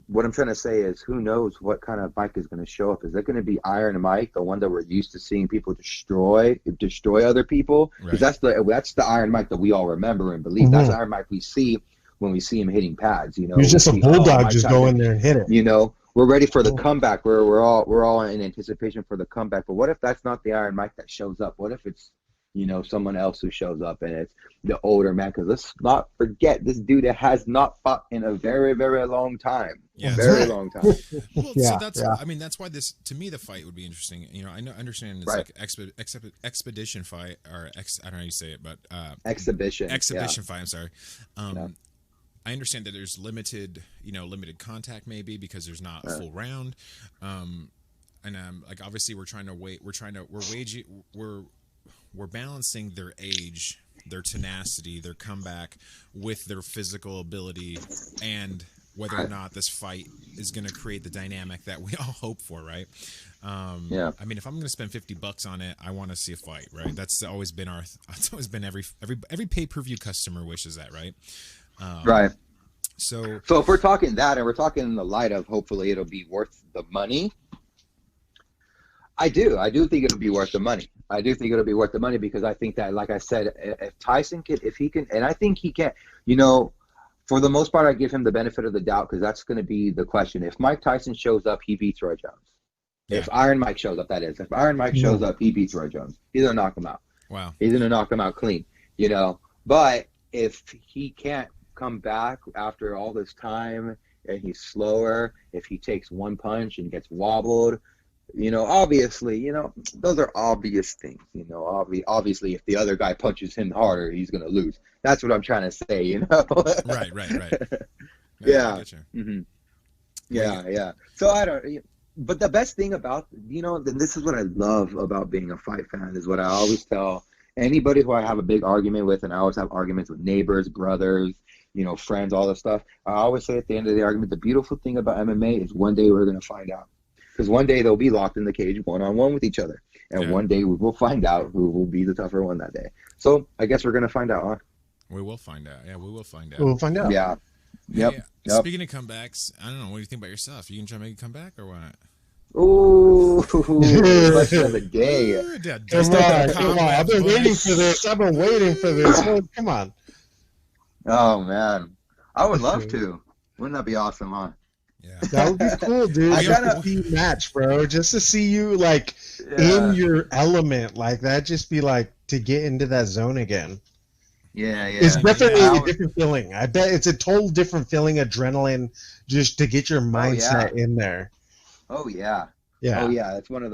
what I'm trying to say is, who knows what kind of Mike is going to show up? Is it going to be Iron Mike, the one that we're used to seeing people destroy other people? Because that's the Iron Mike that we all remember and believe. That's the Iron Mike we see when we see him hitting pads. You know, he's just a bulldog, just go in there and hit it. You know, we're ready for the comeback. We're all in anticipation for the comeback. But what if that's not the Iron Mike that shows up? What if it's someone else who shows up and it's the older man? Because let's not forget, this dude has not fought in a very, very long time. Yeah, very long time. Well, so that's I mean, that's why this, to me, the fight would be interesting. I understand it's like expedition fight, or I don't know how you say it, but exhibition fight. I'm sorry. I understand that there's limited contact maybe because there's not full round. And like obviously we're balancing their age, their tenacity, their comeback with their physical ability, and whether or not this fight is going to create the dynamic that we all hope for, right? I mean, if I'm going to spend $50 on it, I want to see a fight, right? That's always been every pay-per-view customer wishes that, right? Right. So if we're talking that, and we're talking in the light of hopefully it'll be worth the money, I do think it'll be worth the money. I do think it'll be worth the money because I think that, like I said, if Tyson can, if he can, and I think he can, for the most part, I give him the benefit of the doubt because that's going to be the question. If Mike Tyson shows up, he beats Roy Jones. Yeah. If Iron Mike shows up, that is. If Iron Mike shows up, he beats Roy Jones. He's going to knock him out. Wow. He's going to knock him out clean, But if he can't come back after all this time and he's slower, if he takes one punch and gets wobbled, obviously, those are obvious things. Obviously, if the other guy punches him harder, he's going to lose. That's what I'm trying to say, Right. Yeah. Mm-hmm. Yeah. So I don't. But the best thing about, and this is what I love about being a fight fan, is what I always tell anybody who I have a big argument with, and I always have arguments with neighbors, brothers, friends, all this stuff. I always say at the end of the argument, the beautiful thing about MMA is one day we're going to find out. Because one day they'll be locked in the cage one-on-one with each other. And one day we will find out who will be the tougher one that day. So I guess we're going to find out, huh? We will find out. Yeah, we will find out. We'll find out. Yeah. Yep. Hey, speaking of comebacks, I don't know. What do you think about yourself? You can try to make a comeback or what? Ooh, question of the day. Come on. I've been waiting for this. Come on. Oh, man. I would love to. Wouldn't that be awesome, huh? Yeah. That would be cool, dude. Just to see match, bro. Just to see you in your element like that. Just be like, to get into that zone again. Yeah. It's definitely a different feeling. I bet it's a total different feeling, adrenaline, just to get your mindset in there. Oh yeah. Yeah. Oh yeah. It's one of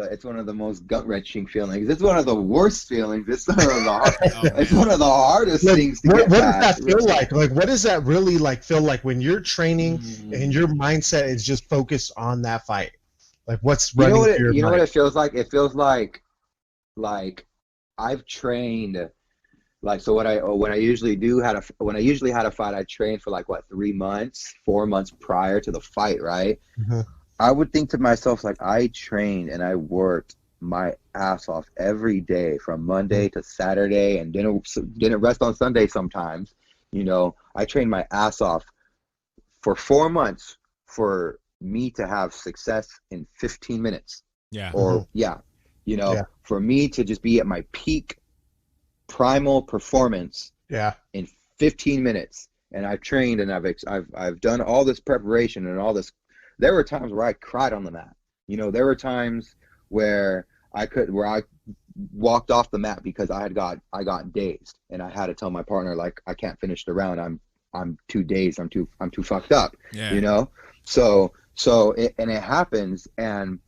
the most gut wrenching feelings. It's one of the worst feelings. It's one of the it's one of the hardest things to get. What does that feel like? Like, what does that really feel like when you're training and your mindset is just focused on that fight? Like, what's running through your mind? You know what it feels like? It feels like I've trained. Like, so when I usually had a fight, I trained for 4 months prior to the fight, right? Mm-hmm. I would think to myself, like, I trained and I worked my ass off every day from Monday to Saturday, and didn't rest on Sunday sometimes. You know, I trained my ass off for 4 months for me to have success in 15 minutes. Yeah. Or for me to just be at my peak primal performance in 15 minutes. And I've trained and I've done all this preparation and all this. There were times where I cried on the mat. You know, there were times where I walked off the mat because I got dazed, and I had to tell my partner, like, I can't finish the round. I'm too dazed. I'm too fucked up. Yeah. You know? So it happens. And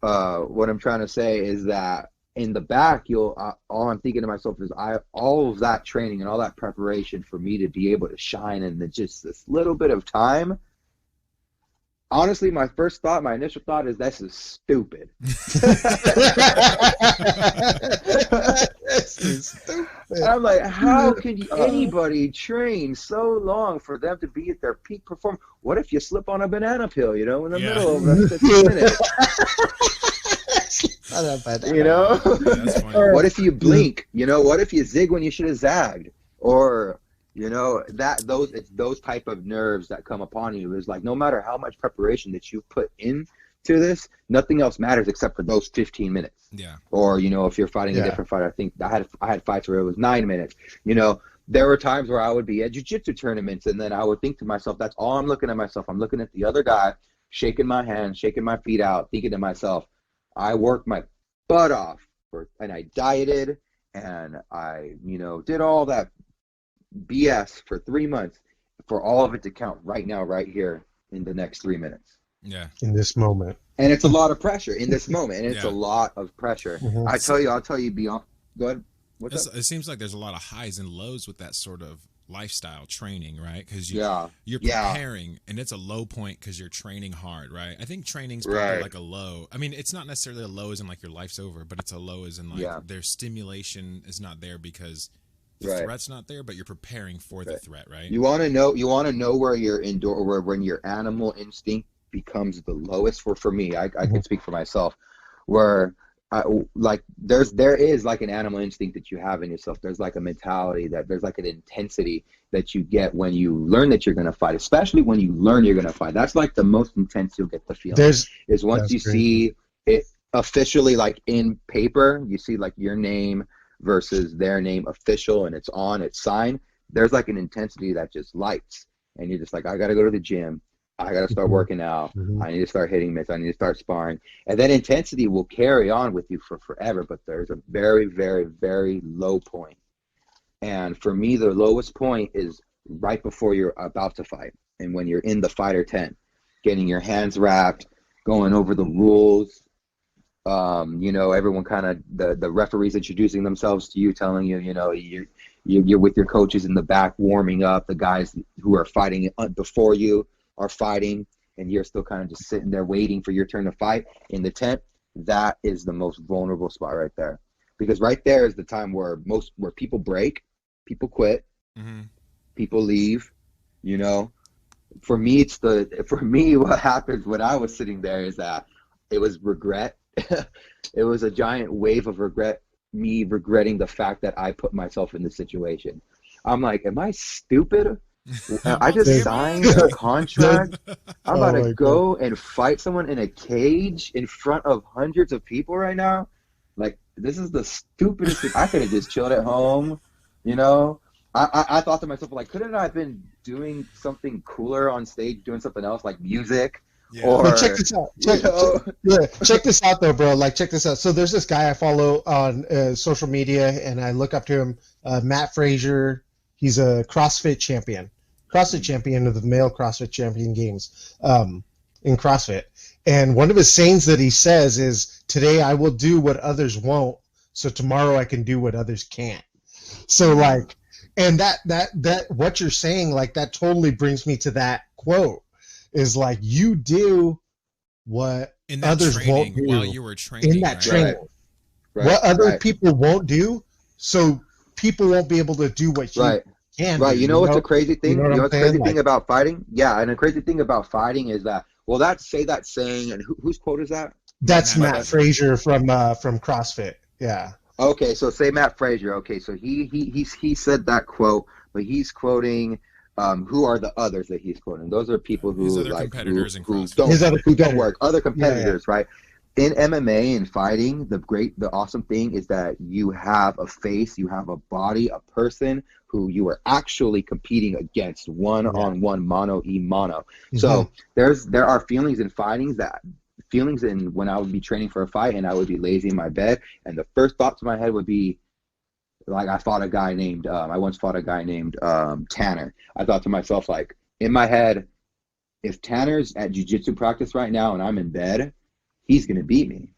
what I'm trying to say is that in the back, all I'm thinking to myself is all of that training and all that preparation for me to be able to shine in just this little bit of time. Honestly, my initial thought is, this is stupid. This is stupid. I'm like, how can anybody train so long for them to be at their peak performance? What if you slip on a banana peel, you know, in the middle of the 15 minutes? You know? That's funny. What if you blink? You know, what if you zig when you should have zagged? Or, you know, it's those type of nerves that come upon you. It's like, no matter how much preparation that you put into this, nothing else matters except for those 15 minutes. Yeah. Or, you know, if you're fighting a different fighter, I think I had fights where it was 9 minutes. You know, there were times where I would be at jiu-jitsu tournaments, and then I would think to myself, that's all I'm looking at myself. I'm looking at the other guy, shaking my hands, shaking my feet out, thinking to myself, I worked my butt off, and I dieted, and I, you know, did all that BS for 3 months for all of it to count right now, right here in the next 3 minutes. Yeah. In this moment. And it's a lot of pressure in this moment, and it's a lot of pressure. Mm-hmm. I'll tell you beyond. Go ahead. What's up? It seems like there's a lot of highs and lows with that sort of lifestyle training, right? Because you're preparing, and it's a low point because you're training hard, right? I think training's probably like a low. I mean, it's not necessarily a low as in like your life's over, but it's a low as in like their stimulation is not there because the threat's not there, but you're preparing for the threat, right? You want to know where your when your animal instinct becomes the lowest. For me, I can speak for myself, where there is like an animal instinct that you have in yourself. There's like a mentality, that there's like an intensity that you get when you learn that you're going to fight, especially when you learn you're going to fight. That's like the most intense you'll get the feeling. Is once you see it officially, like in paper, you see like your name versus their name official, and it's signed. There's like an intensity that just lights, and you're just like, I got to go to the gym. I got to start working out. I need to start hitting mitts. I need to start sparring. And that intensity will carry on with you for forever, but there's a very, very, very low point. And for me, the lowest point is right before you're about to fight, and when you're in the fighter tent, getting your hands wrapped, going over the rules. You know, everyone kind of, the referees introducing themselves to you, telling you, you know, you're with your coaches in the back warming up. The guys who are fighting before you are fighting, and you're still kind of just sitting there waiting for your turn to fight in the tent. That is the most vulnerable spot right there, because right there is the time where people break, people quit, people leave. You know, for me, what happens when I was sitting there is that it was regret. It was a giant wave of regret, me regretting the fact that I put myself in this situation. I'm like, am I stupid? I just signed a contract. I'm about to go and fight someone in a cage in front of hundreds of people right now. Like, this is the stupidest thing. I could have just chilled at home, you know? I thought to myself, like, couldn't I have been doing something cooler on stage, doing something else, like music, Yeah. Or But check this out. Check this out, though, bro. Like, check this out. So there's this guy I follow on social media, and I look up to him, Matt Frazier. He's a CrossFit champion of the male CrossFit champion games in CrossFit. And one of his sayings that he says is, "Today I will do what others won't, so tomorrow I can do what others can't." So like, and that what you're saying, like, that totally brings me to that quote. Is like, you do what in that others training, won't do while you were training. in that right? training. Right. What other people won't do, so people won't be able to do what you can. Right. Do, you know what's a crazy thing? You know what's crazy thing about fighting? Yeah, and a crazy thing about fighting is that, well, that saying, and whose quote is that? That's Matt Frazier from CrossFit. Yeah. Okay, so say Matt Frazier. Okay, so he said that quote, but he's quoting. Who are the others that he's quoting? Those are people who His other like competitors in who CrossFit. don't work. Other competitors, right? In MMA and fighting, the awesome thing is that you have a face, you have a body, a person who you are actually competing against one-on-one, mano-a-mano. Mm-hmm. So there are feelings in fighting when I would be training for a fight and I would be lazy in my bed, and the first thought to my head would be, like, I once fought a guy named Tanner. I thought to myself, like, in my head, if Tanner's at jiu-jitsu practice right now and I'm in bed, he's going to beat me.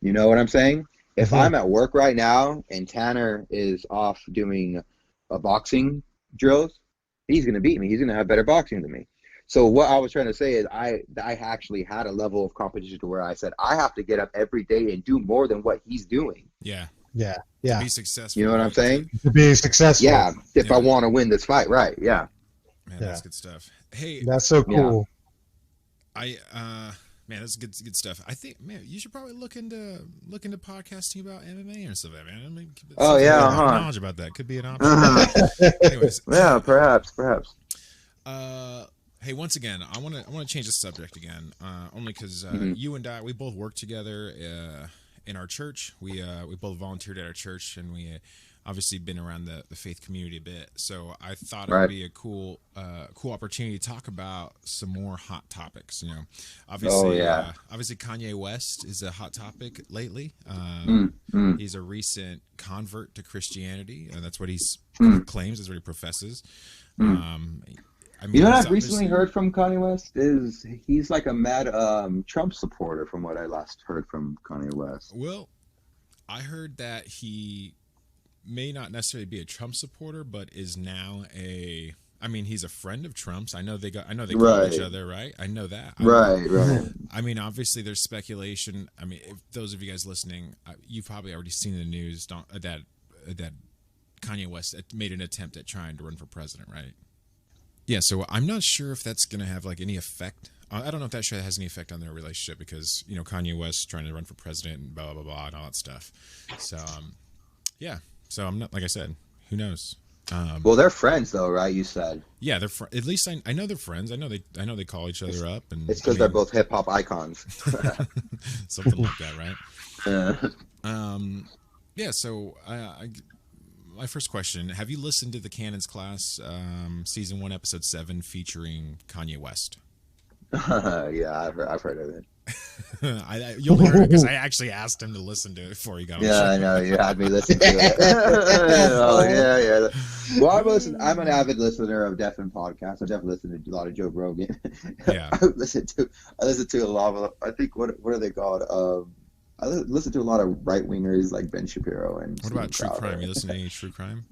You know what I'm saying? If I'm at work right now and Tanner is off doing boxing drills, he's going to beat me. He's going to have better boxing than me. So what I was trying to say is I actually had a level of competition to where I said, I have to get up every day and do more than what he's doing. Yeah. To be successful. You know what I'm saying? To be successful. Yeah. If I want to win this fight, right? Yeah. Man, that's good stuff. Hey, that's so cool. Man, that's good stuff. I think, man, you should probably look into podcasting about MMA or something, man. I mean, knowledge about that could be an option. Anyways, yeah, perhaps. Hey, once again, I want to change the subject again, only because you and I, we both work together in our church. We both volunteered at our church, and we obviously been around the faith community a bit. So I thought it would be a cool opportunity to talk about some more hot topics. You know, obviously Kanye West is a hot topic lately. He's a recent convert to Christianity, and that's what he claims, that's what he professes. I mean, you know what I've recently heard from Kanye West is he's like a mad Trump supporter, from what I last heard from Kanye West. Well, I heard that he may not necessarily be a Trump supporter, but is now he's a friend of Trump's. I know they call each other, right? I know that. Right. I mean, obviously there's speculation. I mean, if those of you guys listening, you've probably already seen in the news that Kanye West made an attempt at trying to run for president, right? Yeah, so I'm not sure if that's going to have like any effect. I don't know if that has any effect on their relationship, because, you know, Kanye West trying to run for president and blah, blah, blah, and all that stuff. So, So I'm not, like I said, who knows? Well, they're friends though, right? You said. Yeah, they're at least I know they're friends. I know they call each other up, and it's because they're both hip hop icons. Something like that, right? Yeah. So my first question: have you listened to the Cannons Class season 1, episode 7, featuring Kanye West? Yeah, I've heard of it. You only heard it because I actually asked him to listen to it before he got on the show. I know, you had me listen to it. Oh yeah. Well, I'm an avid listener of Deafin podcasts. I definitely listen to a lot of Joe Rogan. Yeah. I listen to a lot of, I think, what are they called? I listen to a lot of right wingers like Ben Shapiro and. What about true crime? You listen to any true crime?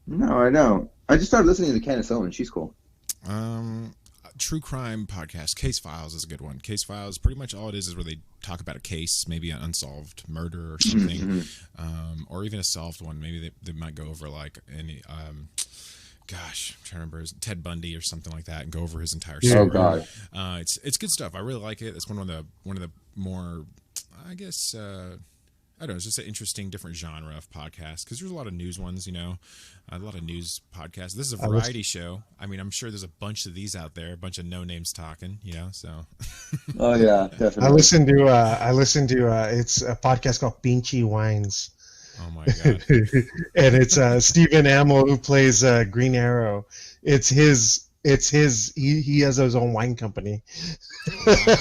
No, I don't. I just started listening to Candace Owen. She's cool. True crime podcast. Case Files is a good one. Case Files, pretty much all it is where they talk about a case, maybe an unsolved murder or something, or even a solved one. Maybe they might go over like any, gosh, I'm trying to remember, Ted Bundy or something like that, and go over his entire story. Oh God, it's good stuff. I really like it. It's one of the more, I guess. I don't know, it's just an interesting, different genre of podcast, because there's a lot of news ones, you know, a lot of news podcasts. This is a variety show. I mean, I'm sure there's a bunch of these out there, a bunch of no names talking, you know, so. Oh yeah, definitely. I listen to it's a podcast called Pinchy Wines. Oh my God. And it's Stephen Amell who plays Green Arrow. It's his It's his. He has his own wine company.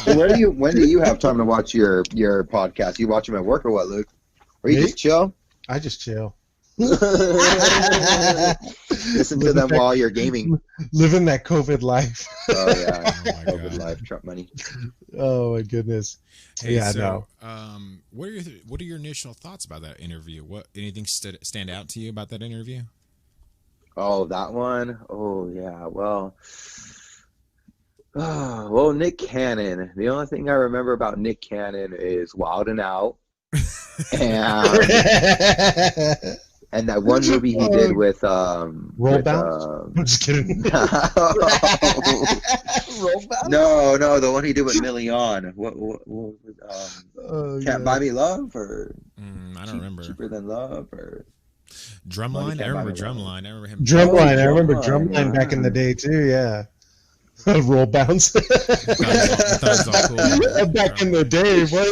When do you have time to watch your podcast? You watch them at work or what, Luke? Or you Me? just chill? I just chill. Listen to them while you're gaming. Living that COVID life. Oh yeah, Oh my COVID God. life, Trump money. Oh my goodness. Hey, Yeah, so, no. what are your initial thoughts about that interview? Anything stand out to you about that interview? Oh, that one. Oh yeah. Well, Nick Cannon. The only thing I remember about Nick Cannon is Wild 'N Out, and that one movie he did with Roll Bounce? I'm just kidding. Roll Bounce? No, the one he did with Million. What Can't yeah. Buy Me Love, or I don't remember. Cheaper Than Love, or Drumline. I Can't Buy remember Me Love. Drumline. I remember him. Drumline. I remember Drumline, Drumline back in the yeah. day too. Yeah. Roll Bounce. I thought it was all cool. Back in the day, what?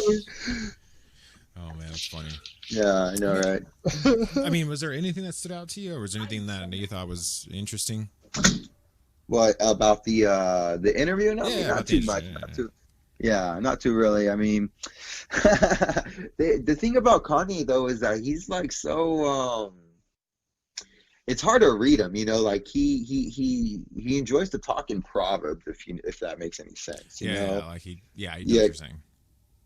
Oh man, that's funny. Yeah, I know, right? I mean, was there anything that stood out to you, or was there anything that you thought was interesting? What about the interview? No, Yeah, not about too the much. interview, Not too really. I mean, the thing about Kanye though is that he's like so. It's hard to read him, like he enjoys to talk in proverbs, if that makes any sense. You know? Like I know what Yeah. you're saying.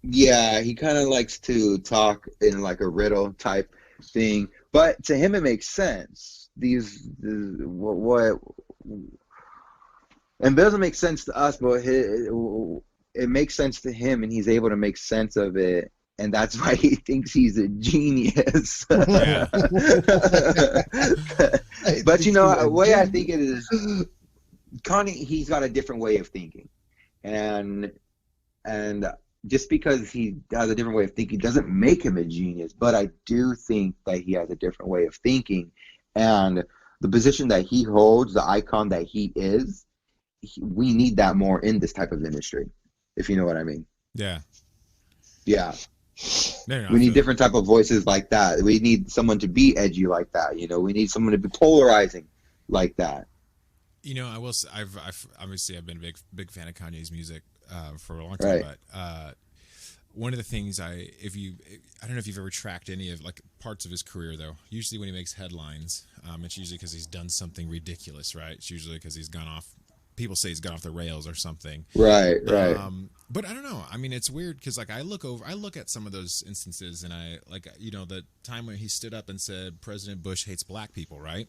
Yeah, he kind of likes to talk in like a riddle type thing, but to him it makes sense. What and it doesn't make sense to us, but it makes sense to him, and he's able to make sense of it, and that's why he thinks he's a genius. Yeah. But the way I think it is, Kanye, he's got a different way of thinking, and just because he has a different way of thinking doesn't make him a genius. But I do think that he has a different way of thinking, and the position that he holds, the icon that he is, we need that more in this type of industry, if you know what I mean. Yeah. Yeah. No, We need different type of voices like that. We need someone to be edgy like that. We need someone to be polarizing like that. I will say, I've obviously been a big fan of Kanye's music for a long time, Right. but one of the things I don't know if you've ever tracked any of like parts of his career though. Usually when he makes headlines, it's usually because he's done something ridiculous, right? It's usually because he's gone off. People say he's gone off the rails or something. Right. But I don't know. I mean, it's weird because like I look at some of those instances, and I like the time when he stood up and said President Bush hates black people, right?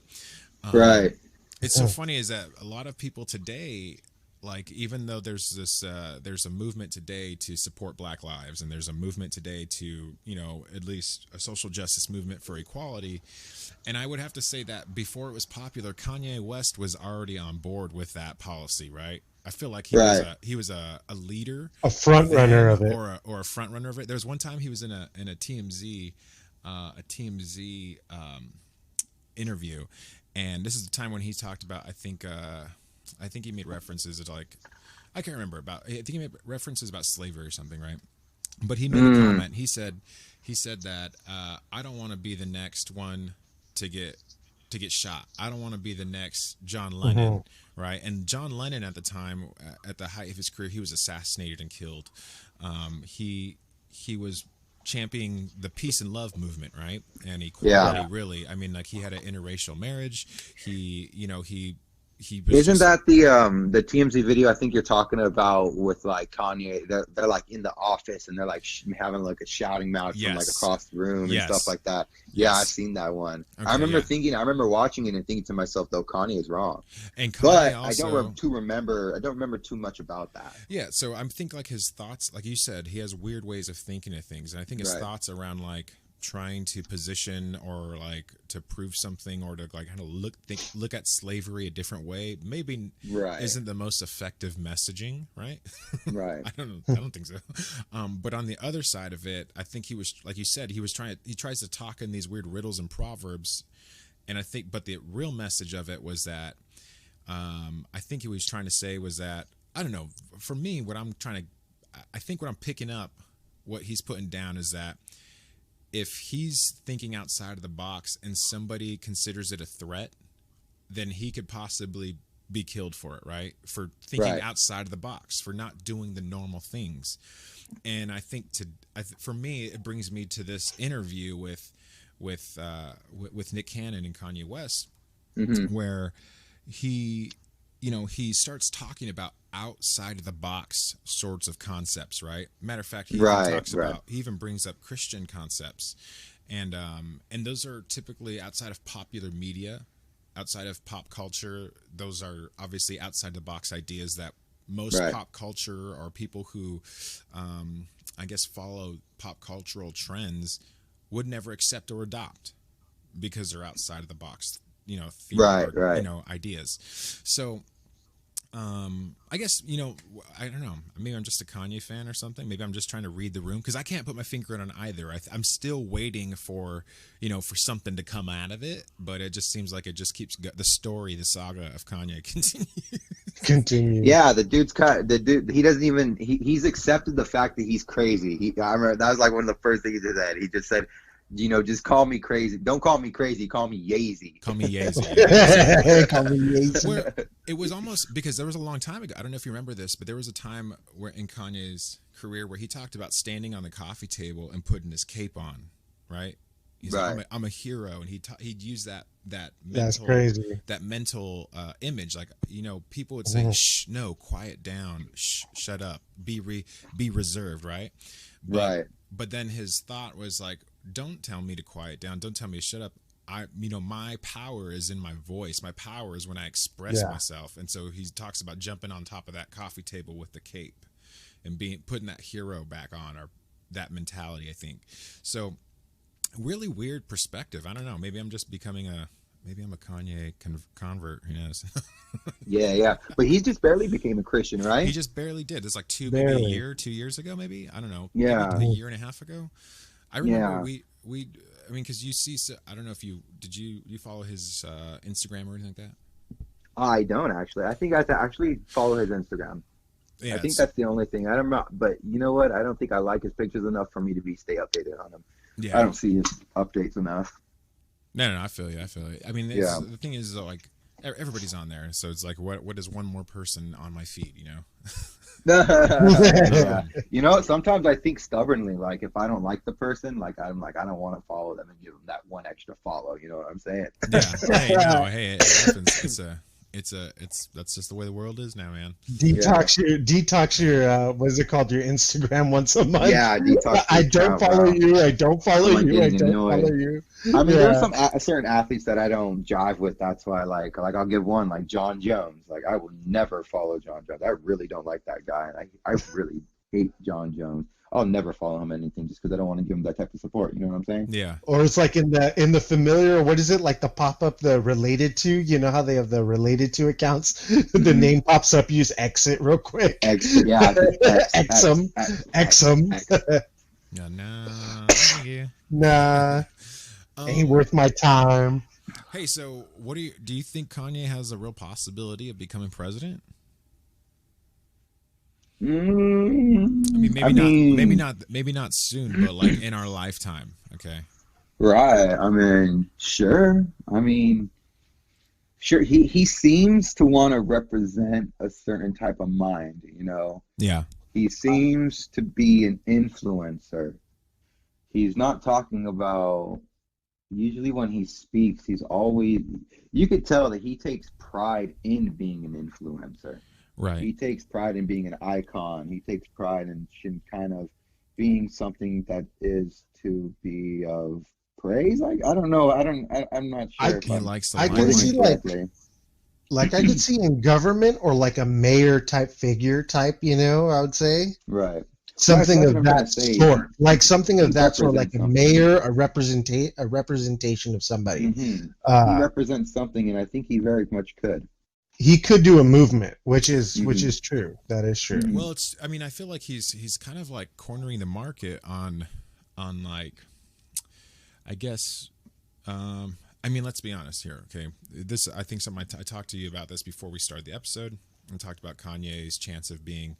Right. It's so funny is that a lot of people today, like even though there's this there's a movement today to support Black lives, and there's a movement today to at least a social justice movement for equality, and I would have to say that before it was popular, Kanye West was already on board with that policy, right? I feel like he was a leader, A front runner of it. or a front runner of it. There was one time he was in a TMZ interview, and this is the time when he talked about I think he made references to like I can't remember I think he made references about slavery or something, right? But he made a comment. He said that I don't want to be the next one to get shot. I don't want to be the next John Lennon, right? And John Lennon at the time, at the height of his career, he was assassinated and killed. He was championing the peace and love movement, right? And equality, really. I mean, like he had an interracial marriage. He was Isn't that the TMZ video I think you're talking about with like Kanye? They're like in the office and they're like having like a shouting match from like across the room and stuff like that. Yeah, I've seen that one. Okay, I remember watching it and thinking to myself though, Kanye is wrong. And Kanye but also, I don't remember too much about that. Yeah, so I'm thinking like his thoughts, like you said, he has weird ways of thinking of things, and I think his thoughts around like trying to position or like to prove something or to like kind of look at slavery a different way maybe isn't the most effective messaging, right? Right. I don't think so. But on the other side of it, I think he was, like you said, he tries to talk in these weird riddles and proverbs, and I think but the real message of it was that I think he was trying to say was that, I don't know, for me I think what I'm picking up, what he's putting down is that if he's thinking outside of the box and somebody considers it a threat, then he could possibly be killed for it, right? For thinking Right. outside of the box, for not doing the normal things. And I think for me, it brings me to this interview with Nick Cannon and Kanye West, where he starts talking about outside of the box sorts of concepts, right? Matter of fact, he even brings up Christian concepts, and those are typically outside of popular media, outside of pop culture. Those are obviously outside the box ideas that most pop culture, or people who I guess follow pop cultural trends, would never accept or adopt, because they're outside of the box, ideas. So I guess, I don't know, maybe I'm just a Kanye fan or something. Maybe I'm just trying to read the room, because I can't put my finger on either. I'm still waiting for something to come out of it, but it just seems like it just keeps the saga of Kanye Continue. Yeah, the dude, he doesn't even, he's accepted the fact that he's crazy. I remember that was like one of the first things he did. He just said, just call me crazy. Don't call me crazy. Call me Yazy. Call me Yazy. Call me Yazy. It was almost, because there was a long time ago, I don't know if you remember this, but there was a time where in Kanye's career where he talked about standing on the coffee table and putting his cape on, right? He's like, I'm a hero, and he'd use that That's mental, crazy. that mental image. Like, people would say, shh, no, quiet down, shh, shut up, be reserved, right? But then his thought was like, don't tell me to quiet down, don't tell me to shut up. My power is in my voice. My power is when I express myself. And so he talks about jumping on top of that coffee table with the cape and putting that hero back on, or that mentality, I think. So really weird perspective. I don't know. Maybe I'm just becoming maybe I'm a Kanye convert. Who knows? Yeah. But he just barely became a Christian, right? He just barely did. It's like 2 years ago, maybe. I don't know. Yeah. Maybe a year and a half ago. I remember because you see, I don't know if you follow his Instagram or anything like that? I don't actually. I think I have to actually follow his Instagram. Yeah, I think that's the only thing. I don't know, but you know what? I don't think I like his pictures enough for me to stay updated on him. Yeah. I don't see his updates enough. No, I feel you. I mean, the thing is, like, everybody's on there, so it's like, what is one more person on my feed, Yeah. Sometimes I think stubbornly, like, if I don't like the person, like, I'm like, I don't want to follow them and give them that one extra follow. You know what I'm saying? Yeah. Hey, it happens. That's just the way the world is now, man. Detox your what is it called? Your Instagram once a month. Yeah, detox. I don't follow you. I don't follow you. I don't follow you. I mean, there's some certain athletes that I don't jive with. That's why, like I'll give one, like John Jones. Like, I will never follow John Jones. I really don't like that guy, and I really hate John Jones. I'll never follow him anything just because I don't want to give him that type of support. You know what I'm saying? Yeah. Or it's like in the familiar, what is it, like the pop up, the related to? You know how they have the related to accounts? The name pops up. You just exit real quick. Exit. Yeah. Exum. Yeah. Nah. Ain't worth my time. Hey, so do you think Kanye has a real possibility of becoming president? I mean, maybe not soon, but like in our lifetime. Okay. Right. I mean, sure. Sure. He seems to want to represent a certain type of mind, Yeah. He seems to be an influencer. He's not talking about, usually when he speaks, you could tell that he takes pride in being an influencer. Right. He takes pride in being an icon. He takes pride in kind of being something that is to be of praise. I don't know. I'm not sure. He likes the I could see like I could see in government, or like a mayor type figure type, I would say. Right. Something of that sort. Like something of that sort, like a mayor, a representation of somebody. Mm-hmm. He represents something, and I think he very much could. He could do a movement, which is true. That is true. Well, I feel like he's kind of like cornering the market on like, I guess, let's be honest here, okay? I think I talked to you about this before we started the episode, and talked about Kanye's chance of being,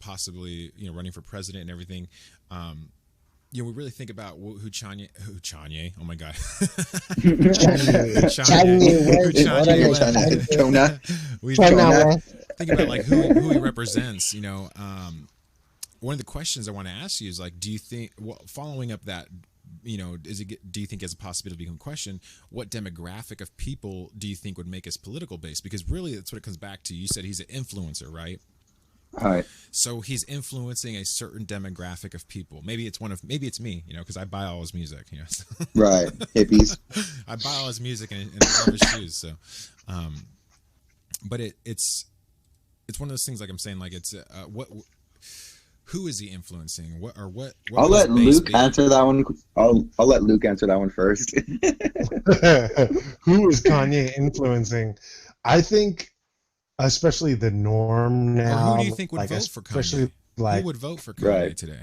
possibly, running for president and everything. you know, we really think about who Kanye, oh my God. Jonah. Think about like who he represents, you know. One of the questions I want to ask you is like, do you think, following up that, you know, do you think as a possibility to become a question, what demographic of people do you think would make us political based? Because really that's what it comes back to. You said he's an influencer, right? All right. So he's influencing a certain demographic of people. Maybe it's me, you know, because I buy all his music, you know. Right. Hippies. I buy all his music and love his shoes. So, but it's one of those things, like I'm saying, like it's who is he influencing? What I'll let Luke answer that one. I'll let Luke answer that one first. Who is Kanye influencing? I think, especially the norm now. Or who do you think would vote for Kanye? Especially like, who would vote for Kanye today?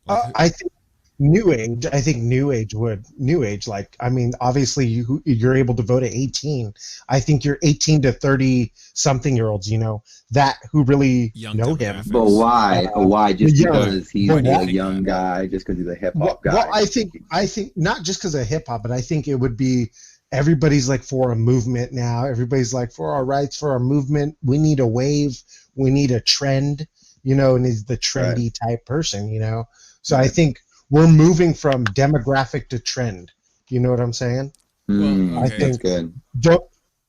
Like, I think New Age. I think New Age would. New Age, like, I mean, obviously you're able to vote at 18. I think you're 18 to 30 something year olds, you know, that who really know him. But why? Why? Just because he's a young guy? Just because he's a hip hop guy? Well, I think not just because of hip hop, but I think it would be everybody's like for a movement now. Everybody's like for our rights, for our movement. We need a wave. We need a trend, you know, and he's the trendy type person, you know. So I think we're moving from demographic to trend. You know what I'm saying? Well, I think good.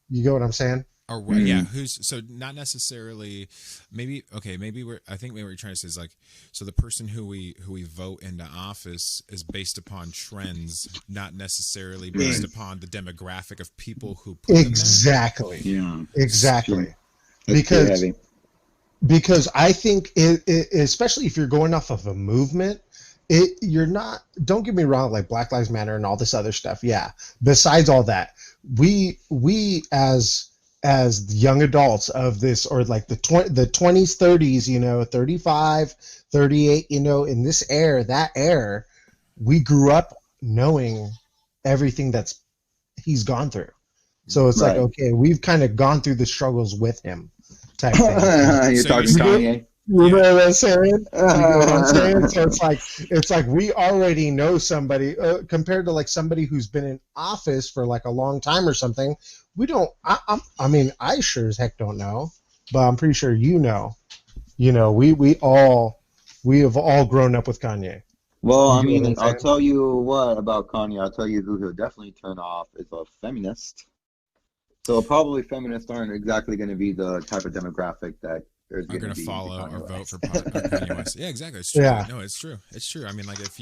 You get what I'm saying? Or yeah, so not necessarily. Maybe I think maybe what you're trying to say is like, so the person who we vote into office is based upon trends, not necessarily based upon the demographic of people who put exactly. Yeah, exactly. That's Because I think especially if you're going off of a movement. You're not, don't get me wrong, like Black Lives Matter and all this other stuff. Yeah. Besides all that, we as young adults of this, or like the 20s, 30s, you know, 35, 38, you know, in this era, we grew up knowing everything he's gone through. So it's like, okay, we've kind of gone through the struggles with him type thing. You're talking Kanye? You know what I'm saying? You know what I'm saying? So it's like we already know somebody compared to like somebody who's been in office for like a long time or something. We don't. I mean, I sure as heck don't know, but I'm pretty sure you know. You know, we have all grown up with Kanye. Well, I mean, I'll tell you what about Kanye. I'll tell you who he'll definitely turn off is a feminist. So probably feminists aren't exactly going to be the type of demographic that are going to follow or vote for Kanye West. Yeah, exactly. It's true. Yeah. No, it's true. It's true. I mean, like, if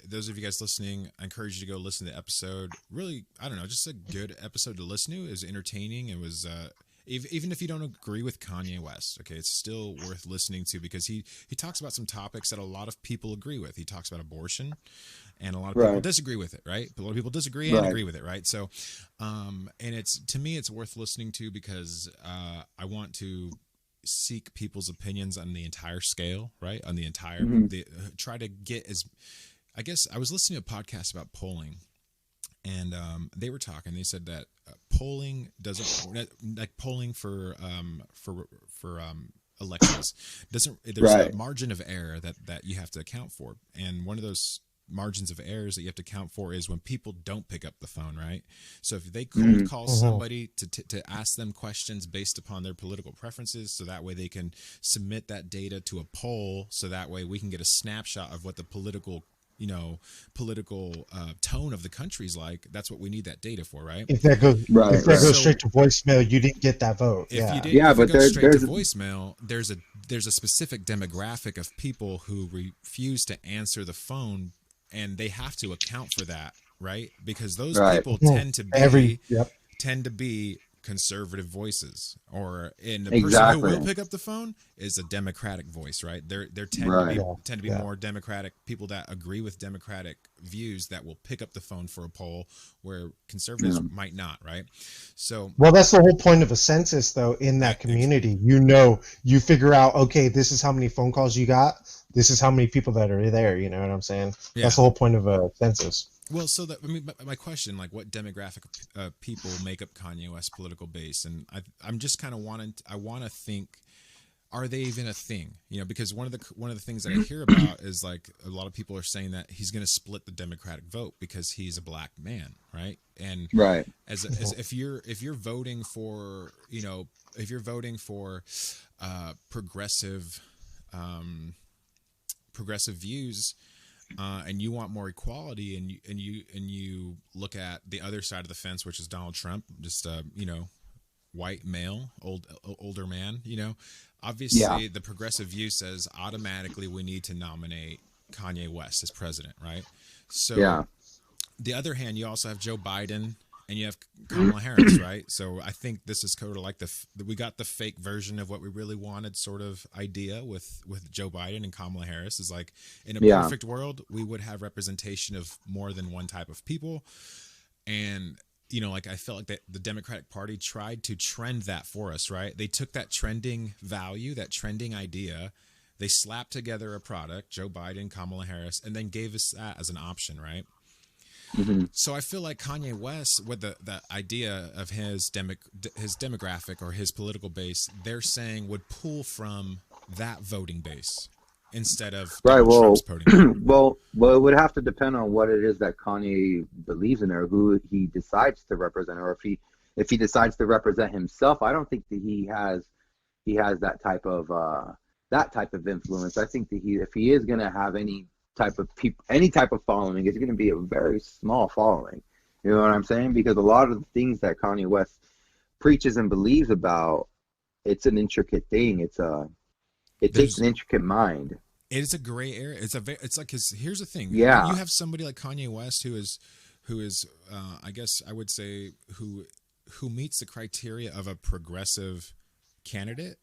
those of you guys listening, I encourage you to go listen to the episode. Really, I don't know, just a good episode to listen to. It was entertaining. It was, even if you don't agree with Kanye West, okay, it's still worth listening to because he talks about some topics that a lot of people agree with. He talks about abortion, and a lot of people disagree with it, right? A lot of people disagree and agree with it, right? So, and to me, it's worth listening to because I want to seek people's opinions on the entire scale, right? On the entire, try to get I guess I was listening to a podcast about polling, and they were talking. They said that polling doesn't, like polling for elections doesn't. There's a margin of error that you have to account for, and one of those margins of errors that you have to account for is when people don't pick up the phone, right? So if they cold call somebody to ask them questions based upon their political preferences, so that way they can submit that data to a poll, so that way we can get a snapshot of what the political tone of the country's like. That's what we need that data for, right? If that goes straight to voicemail, you didn't get that vote. If it goes straight to voicemail, there's a specific demographic of people who refuse to answer the phone, and they have to account for that, right? Because those people tend to be conservative voices, and the person who will pick up the phone is a Democratic voice, right? They tend to be more Democratic people that agree with Democratic views that will pick up the phone for a poll, where conservatives might not, right? So, well, that's the whole point of a census, though. In that community, you figure out, okay, this is how many phone calls you got. This is how many people that are there. You know what I'm saying? Yeah. That's the whole point of a census. Well, so my question, like, what demographic people make up Kanye West's political base? And I'm just kind of I want to think are they even a thing? You know, because one of the things that I hear about is like a lot of people are saying that he's going to split the Democratic vote because he's a black man, right? And right. as if you're voting for, you know, if you're voting for progressive views, and you want more equality, and you look at the other side of the fence, which is Donald Trump, just you know, white male, older man, you know, obviously the progressive view says automatically we need to nominate Kanye West as president, right? So the other hand, you also have Joe Biden and you have Kamala Harris, right? So I think this is kind of like we got the fake version of what we really wanted, sort of idea with Joe Biden and Kamala Harris. Is like, in a perfect world, we would have representation of more than one type of people. And, you know, like I felt like that the Democratic Party tried to trend that for us, right? They took that trending value, that trending idea, they slapped together a product, Joe Biden, Kamala Harris, and then gave us that as an option, right? Mm-hmm. So I feel like Kanye West, with the idea of his demographic or his political base, they're saying would pull from that voting base instead of Trump's voting. well, it would have to depend on what it is that Kanye believes in, or who he decides to represent, or if he decides to represent himself. I don't think that he has that type of influence. I think that if he is going to have any type of following, it's going to be a very small following. You know what I'm saying? Because a lot of the things that Kanye West preaches and believes about, it's an intricate thing. It takes an intricate mind. It's a gray area. It's like here's the thing. Yeah. You have somebody like Kanye West who is I guess I would say who meets the criteria of a progressive candidate.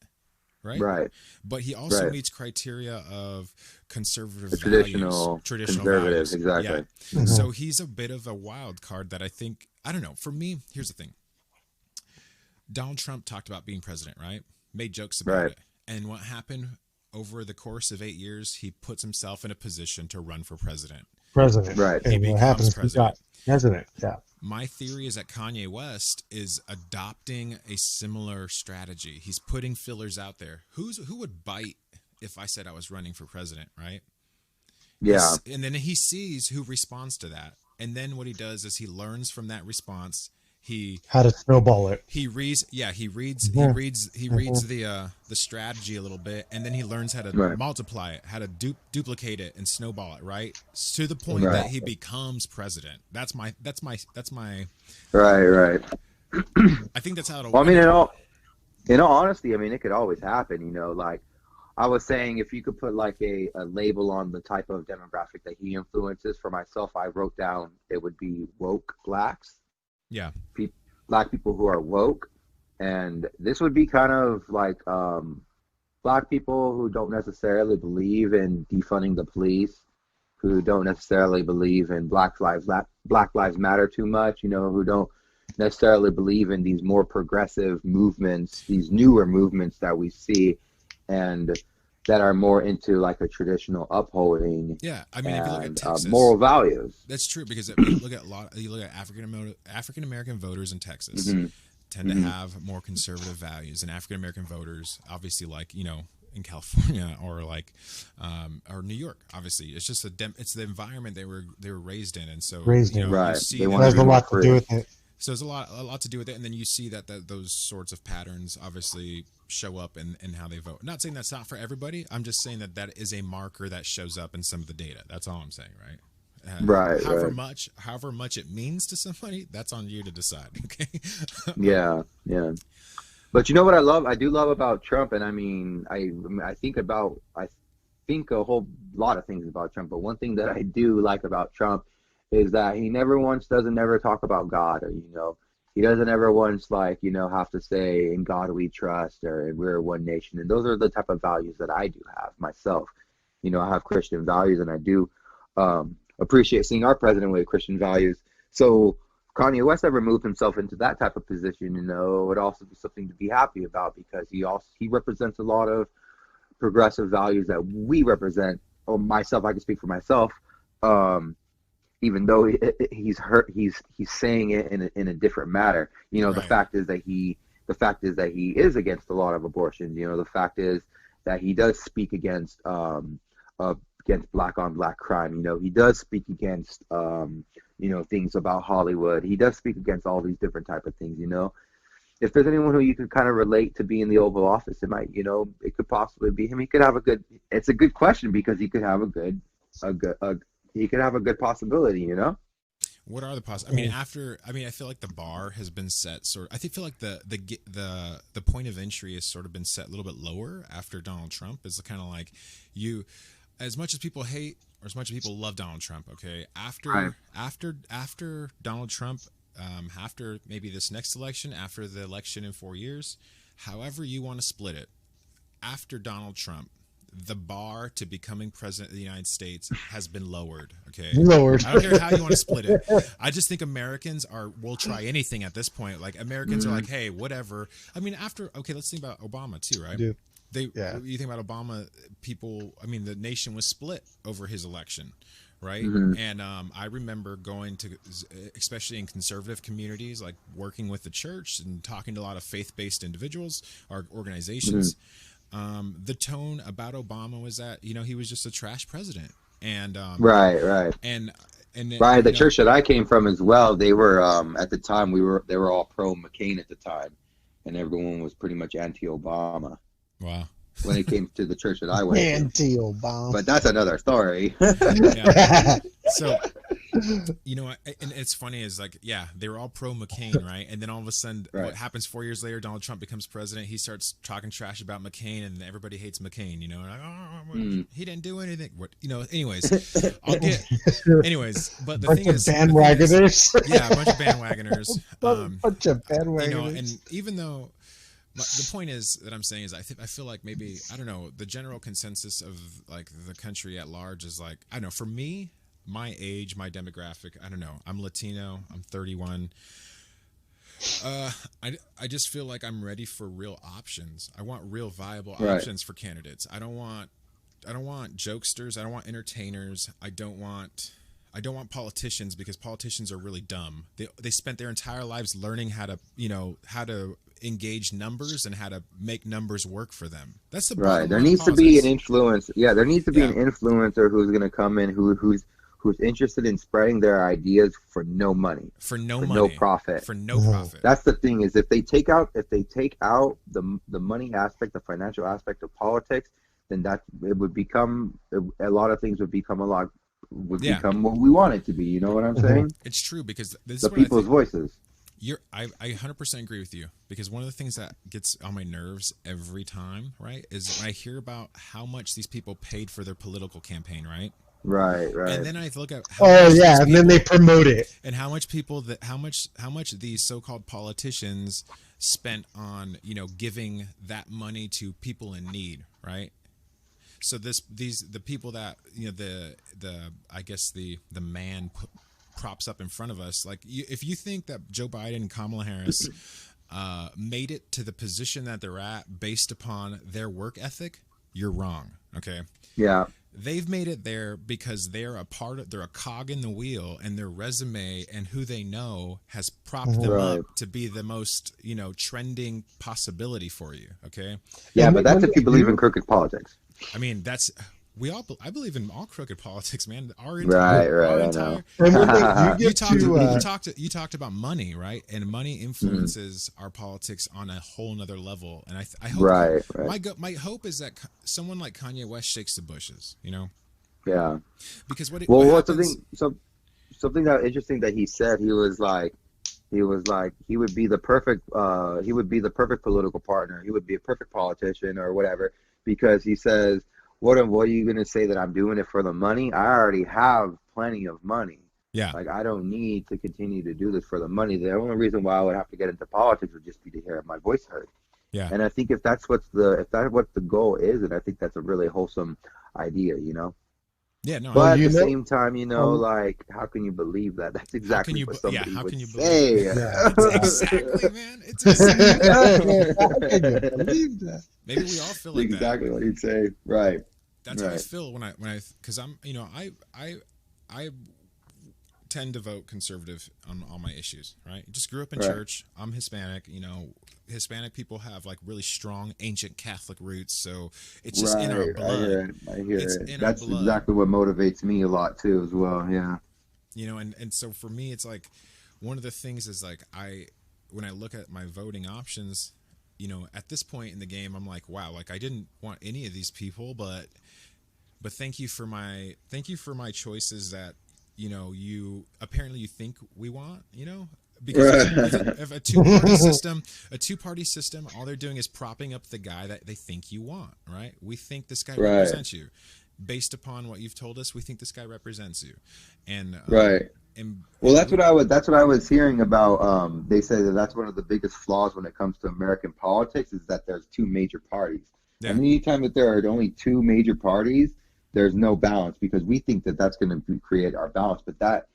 Right. But he also meets criteria of conservative traditional values. Exactly. Yeah. Mm-hmm. So he's a bit of a wild card that I don't know. For me, here's the thing. Donald Trump talked about being president, right? Made jokes about it. And what happened over the course of 8 years, he puts himself in a position to run for president. Right. He and what happens? President. President. Yeah. My theory is that Kanye West is adopting a similar strategy. He's putting fillers out there. Who would bite if I said I was running for president, right? Yeah. And then he sees who responds to that. And then what he does is he learns from that response. How to snowball it. He reads the strategy a little bit, and then he learns how to multiply it, how to duplicate it and snowball it, right? To the point that he becomes president. That's my right. I think that's how it'll work. Well, I mean, in all honesty, I mean, it could always happen, you know, like I was saying, if you could put like a label on the type of demographic that he influences, for myself, I wrote down it would be woke blacks. Yeah. Black people who are woke. And this would be kind of like black people who don't necessarily believe in defunding the police, who don't necessarily believe in Black Lives Matter too much, you know, who don't necessarily believe in these more progressive movements, these newer movements that we see, and that are more into like a traditional upholding. Yeah, I mean, if you look at Texas, moral values. That's true, because if you look at African American voters in Texas tend to have more conservative values, and African American voters, obviously, like, you know, in California or like or New York, obviously, it's just it's the environment they were raised in, and so you see it has a lot to do with it. So there's a lot to do with it, and then you see that those sorts of patterns obviously show up in how they vote. Not saying that's not for everybody. I'm just saying that is a marker that shows up in some of the data. That's all I'm saying, right? However much it means to somebody, that's on you to decide. Okay. Yeah. But you know what I do love about Trump, and I mean, I think a whole lot of things about Trump, but one thing that I do like about Trump is that he doesn't ever talk about God, or, you know, he doesn't ever once, like, you know, have to say, in God we trust, or we're one nation. And those are the type of values that I do have myself. You know, I have Christian values, and I do appreciate seeing our president with Christian values. So Kanye West ever moved himself into that type of position, you know, would also be something to be happy about, because he represents a lot of progressive values that we represent. Or myself, I can speak for myself. Even though he's saying it in a different matter. You know, the fact is that he is against a lot of abortions. You know, the fact is that he does speak against black on black crime. You know, he does speak against things about Hollywood. He does speak against all these different type of things. You know, if there's anyone who you could kind of relate to be in the Oval Office, it might, it could possibly be him. He could have a good. It's a good question because he could have he could have a good possibility. You know. What are the I feel like the bar has been set I feel like the point of entry has sort of been set a little bit lower after Donald Trump. Is kind of like as much as people hate or as much as people love Donald Trump, okay? After Donald Trump, after maybe this next election, after the election in 4 years, however you want to split it, after Donald Trump, the bar to becoming president of the United States has been lowered. Okay. Lowered. I don't care how you want to split it. I just think Americans will try anything at this point. Like Americans are like, hey, whatever. I mean, let's think about Obama too, right? You think about Obama, the nation was split over his election. Right. Mm-hmm. And I remember going to, especially in conservative communities, like working with the church and talking to a lot of faith-based individuals or organizations. Mm-hmm. The tone about Obama was that, he was just a trash president. And right. And the church that I came from as well, they were at the time they were all pro McCain at the time, and everyone was pretty much anti-Obama. Wow. When it came to the church that I went anti-Obama. But that's another story. So, and it's funny is like, they were all pro McCain, right? And then all of a sudden, what happens 4 years later, Donald Trump becomes president. He starts talking trash about McCain, and everybody hates McCain, like, he didn't do anything. Anyways, but the thing is, bandwagoners. A bunch of bandwagoners. Bunch of bandwagoners. And even though, the point is that I'm saying is I feel like maybe, I don't know, the general consensus of like the country at large is like, I don't know, for me, my age, my demographic, I don't know, I'm Latino, I'm 31. I just feel like I'm ready for real options. I want real viable options for candidates. I don't want jokesters. I don't want entertainers. I don't want politicians, because politicians are really dumb. They spent their entire lives learning how to engage numbers and how to make numbers work for them. That's the right. There needs to be an influence. Yeah, there needs to be an influencer who's going to come in who's interested in spreading their ideas for no money, for no profit. That's the thing, is if they take out the money aspect, the financial aspect of politics, then it would become a lot of things would become become what we want it to be. You know what I'm saying? It's true, because this is people's voices. I 100% agree with you, because one of the things that gets on my nerves every time, right, is when I hear about how much these people paid for their political campaign, right? Right. And then I look at and then they promote it, and how much these so-called politicians spent on giving that money to people in need, right? So the people that the man props up in front of us, like if you think that Joe Biden and Kamala Harris made it to the position that they're at based upon their work ethic, you're wrong. Okay. Yeah. They've made it there because they're a cog in the wheel, and their resume and who they know has propped them up to be the most, trending possibility for you. Okay. Yeah, but that's if you believe in crooked politics. I mean, I believe in all crooked politics, man. You talked about money, right? And money influences our politics on a whole nother level. And I hope, my hope is that someone like Kanye West shakes the bushes, Yeah. Because something that interesting that he said, he was like he would be the perfect political partner. He would be a perfect politician or whatever, because he says, what are you going to say, that I'm doing it for the money? I already have plenty of money. Yeah. Like, I don't need to continue to do this for the money. The only reason why I would have to get into politics would just be to hear my voice heard. Yeah. And I think if that's what the goal is, and I think that's a really wholesome idea, Yeah, no. But at the same time, like, how can you believe that? That's exactly what somebody would say. Yeah, exactly, man. It's exactly. How can you believe that? Maybe we all feel like exactly what he'd say. Right. That's how I feel when I, because I'm, tend to vote conservative on all my issues, right? Just grew up in Right. church. I'm Hispanic. You know, Hispanic people have like really strong ancient Catholic roots, so it's just in our Right. blood. I hear It's it. in our That's blood. exactly what motivates me a lot too, as well. Yeah. You know, and so for me, it's like one of the things is like when I look at my voting options, you know, at this point in the game, I'm like, wow, like I didn't want any of these people, but thank you for my choices that, you know, you apparently you think we want, you know, because if a two-party system, all they're doing is propping up the guy that they think you want, right? We think this guy Right. represents you. Based upon what you've told us, we think this guy represents you, and Right. And Well, that's what I was hearing about. They say that that's one of the biggest flaws when it comes to American politics is that there's two major parties. Yeah. And anytime that there are only two major parties, there's no balance because we think that that's going to create our balance. But that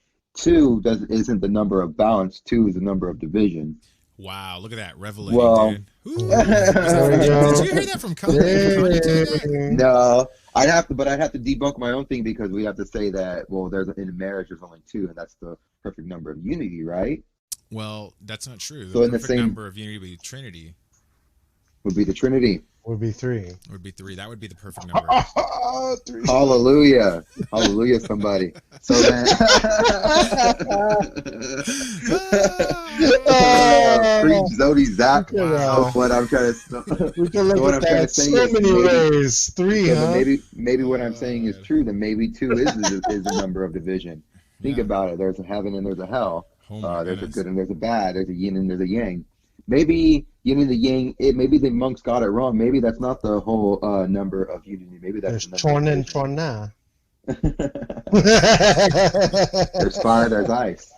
isn't the number of balance. Two is the number of division. Wow, look at that revelating, Well, dude. Ooh, did you hear that from Kanye? Did Kanye tell you that? No, I'd have to debunk my own thing because we have to say that in a marriage there's only two, and that's the perfect number of unity, right? Well, that's not true. So The in the perfect same number of unity would be Trinity. would be the Trinity. Would be 3. Would be 3. That would be the perfect number. 3. Hallelujah, hallelujah, somebody. So then, preach Zodizach. Yeah. What I'm trying to. We can look What at I'm trying that to say so is many maybe- ways. 3, So huh? then maybe what I'm saying is true. Then maybe two is the number of division. Think Yeah. about it. There's a heaven and there's a hell. Oh my There's a goodness. good and there's a bad. There's a yin and there's a yang. Maybe yin and the yang. Maybe the monks got it wrong. Maybe that's not the whole number of unity. Maybe that's There's the number Chon and of division. Chona. There's fire. There's ice.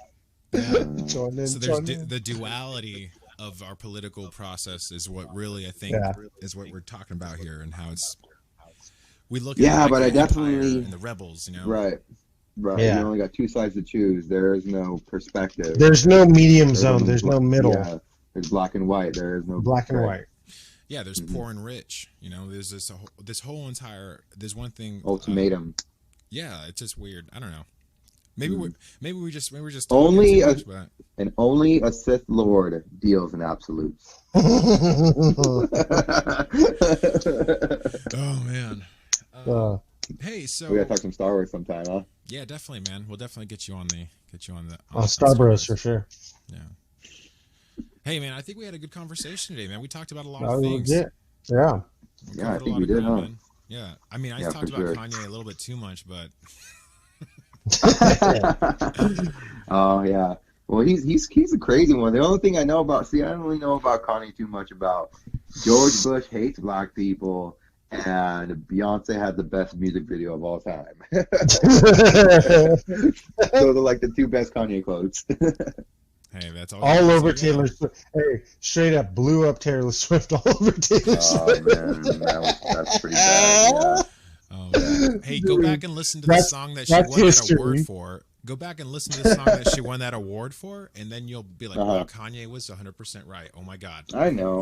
Chon and So there's Chona. the duality of our political process is what really I think Yeah. is what we're talking about here, and how it's we look Yeah, at like but I the Empire definitely- and the rebels, you know. Right. Yeah. You only got two sides to choose. There is no perspective. There's no medium There's zone. There's no middle. Yeah. There's black and white. There is no Black and gray. white. Yeah, there's Mm-hmm. poor and rich. You know, there's this whole entire. There's one thing. Ultimatum. Yeah, it's just weird. I don't know. Maybe we're just talking Only too a- much, but And only a Sith Lord deals in absolutes. oh man. Hey, so We gotta talk some Star Wars sometime, huh? yeah, definitely, man. We'll definitely get you on the Star Bros for sure. Yeah. Hey, man, I think we had a good conversation today, man. We talked about a lot That of was things. legit. Yeah. We Yeah, I covered a think lot we of did, ground, huh? man. Yeah, I mean, I Yeah, talked for about sure. Kanye a little bit too much, but Oh yeah. Well, he's a crazy one. The only thing I know about, I don't really know about Kanye too much about. George Bush hates black people, and Beyonce had the best music video of all time. Those are like the two best Kanye quotes. hey, that's all. All you over can say, Taylor Swift. Hey, straight up blew up Taylor Swift all over Taylor Oh Swift. man, that's pretty bad. Yeah. Oh, man. Hey, go back and listen to the That's- song that she that's won that history. award for. Go back and listen to the song that she won that award for, and then you'll be like, wow, Kanye was 100% right. Oh my God. I know.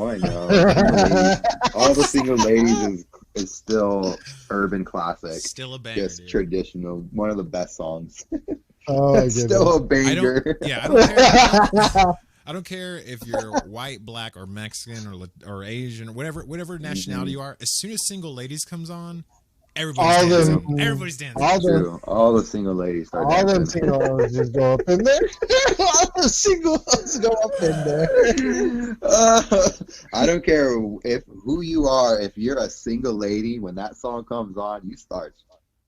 All the single ladies is still urban classic. Still a banger, Just dude. traditional. One of the best songs. Oh, my It's still a I banger. I don't care if you're white, black, or Mexican, or Asian, or whatever nationality you are. As soon as Single Ladies comes on, everybody's All dancing. them- Everybody's dancing. all them, True. All the single ladies start all them dancing. singles just go up in there. All the singles go up in there. I don't care who you are. If you're a single lady, when that song comes on, you start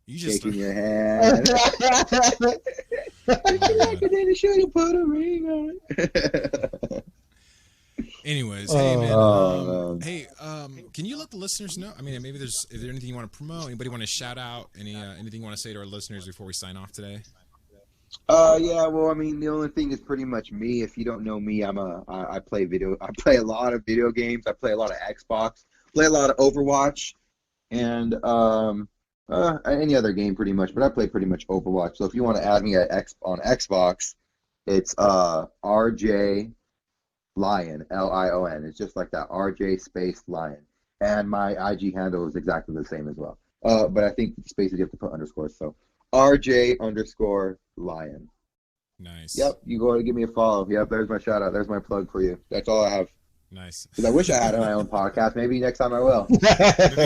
You just shaking your hand. Should have put a ring on it. Anyways, hey man, Oh, can you let the listeners know? I mean, maybe is there anything you want to promote? Anybody want to shout out? Anything you want to say to our listeners before we sign off today? Yeah. Well, I mean, the only thing is pretty much me. If you don't know me, I play a lot of video games. I play a lot of Xbox. Play a lot of Overwatch, and any other game pretty much. But I play pretty much Overwatch. So if you want to add me on Xbox, it's RJ Lion, Lion. It's just like that, RJ space Lion. And my IG handle is exactly the same as well. But I think spaces you have to put underscores. So RJ _Lion. Nice. Yep, you go ahead and give me a follow. Yep, there's my shout out. There's my plug for you. That's all I have. Nice. Because I wish I had my own podcast. Maybe next time I will. Maybe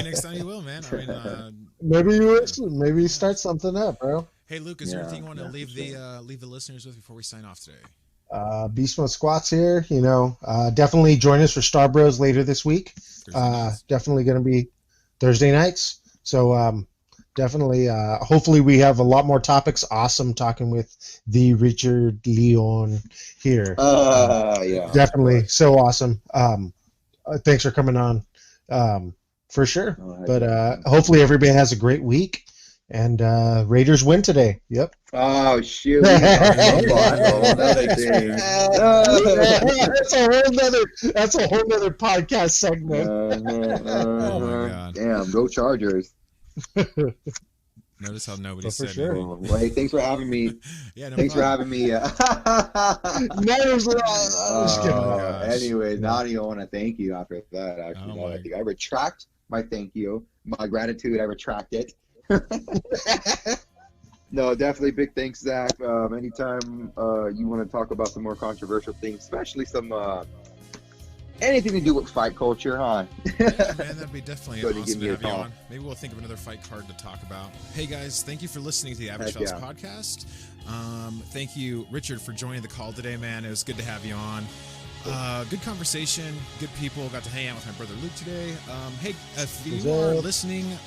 next time you will, man. I mean, maybe you will. Maybe start something up, bro. Hey, Luke, is there anything you want to leave the listeners with before we sign off today? Beast Mode Squats here. Definitely join us for Star Bros later this week. Definitely going to be Thursday nights. So definitely, hopefully we have a lot more topics. Awesome talking with the Richard Leon here. Yeah. Definitely. So awesome. Thanks for coming on. For sure. But hopefully everybody has a great week. And Raiders win today. Yep. Oh shoot! That's a whole nother podcast segment. Oh my God! Damn, go Chargers! Notice how nobody said sure. anything. Well, hey, thanks for having me. Yeah, thanks for having me. Anyway, not even want to thank you after that. Actually, I think I retract my thank you, my gratitude. I retract it. No, definitely big thanks, Zach. Anytime you want to talk about some more controversial things, especially some anything to do with fight culture, huh? Yeah, man, that'd be definitely awesome to have you on. Maybe we'll think of another fight card to talk about. Hey guys, thank you for listening to the Average Fellas podcast. Thank you, Richard, for joining the call today, man. It was good to have you on. Good conversation, good people. Got to hang out with my brother Luke today. Hey, if you are listening,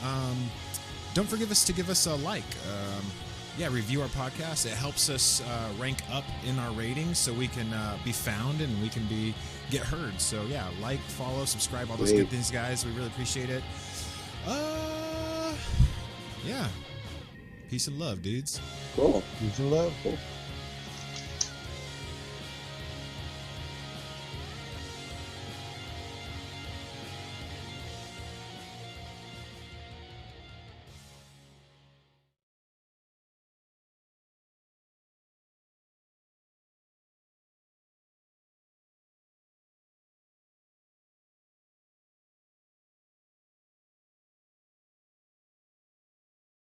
don't forget to give us a like. Review our podcast. It helps us rank up in our ratings so we can be found and we can get heard. So yeah, like, follow, subscribe, all those good things, guys. We really appreciate it. Yeah. Peace and love, dudes. Cool. Peace and love. Cool.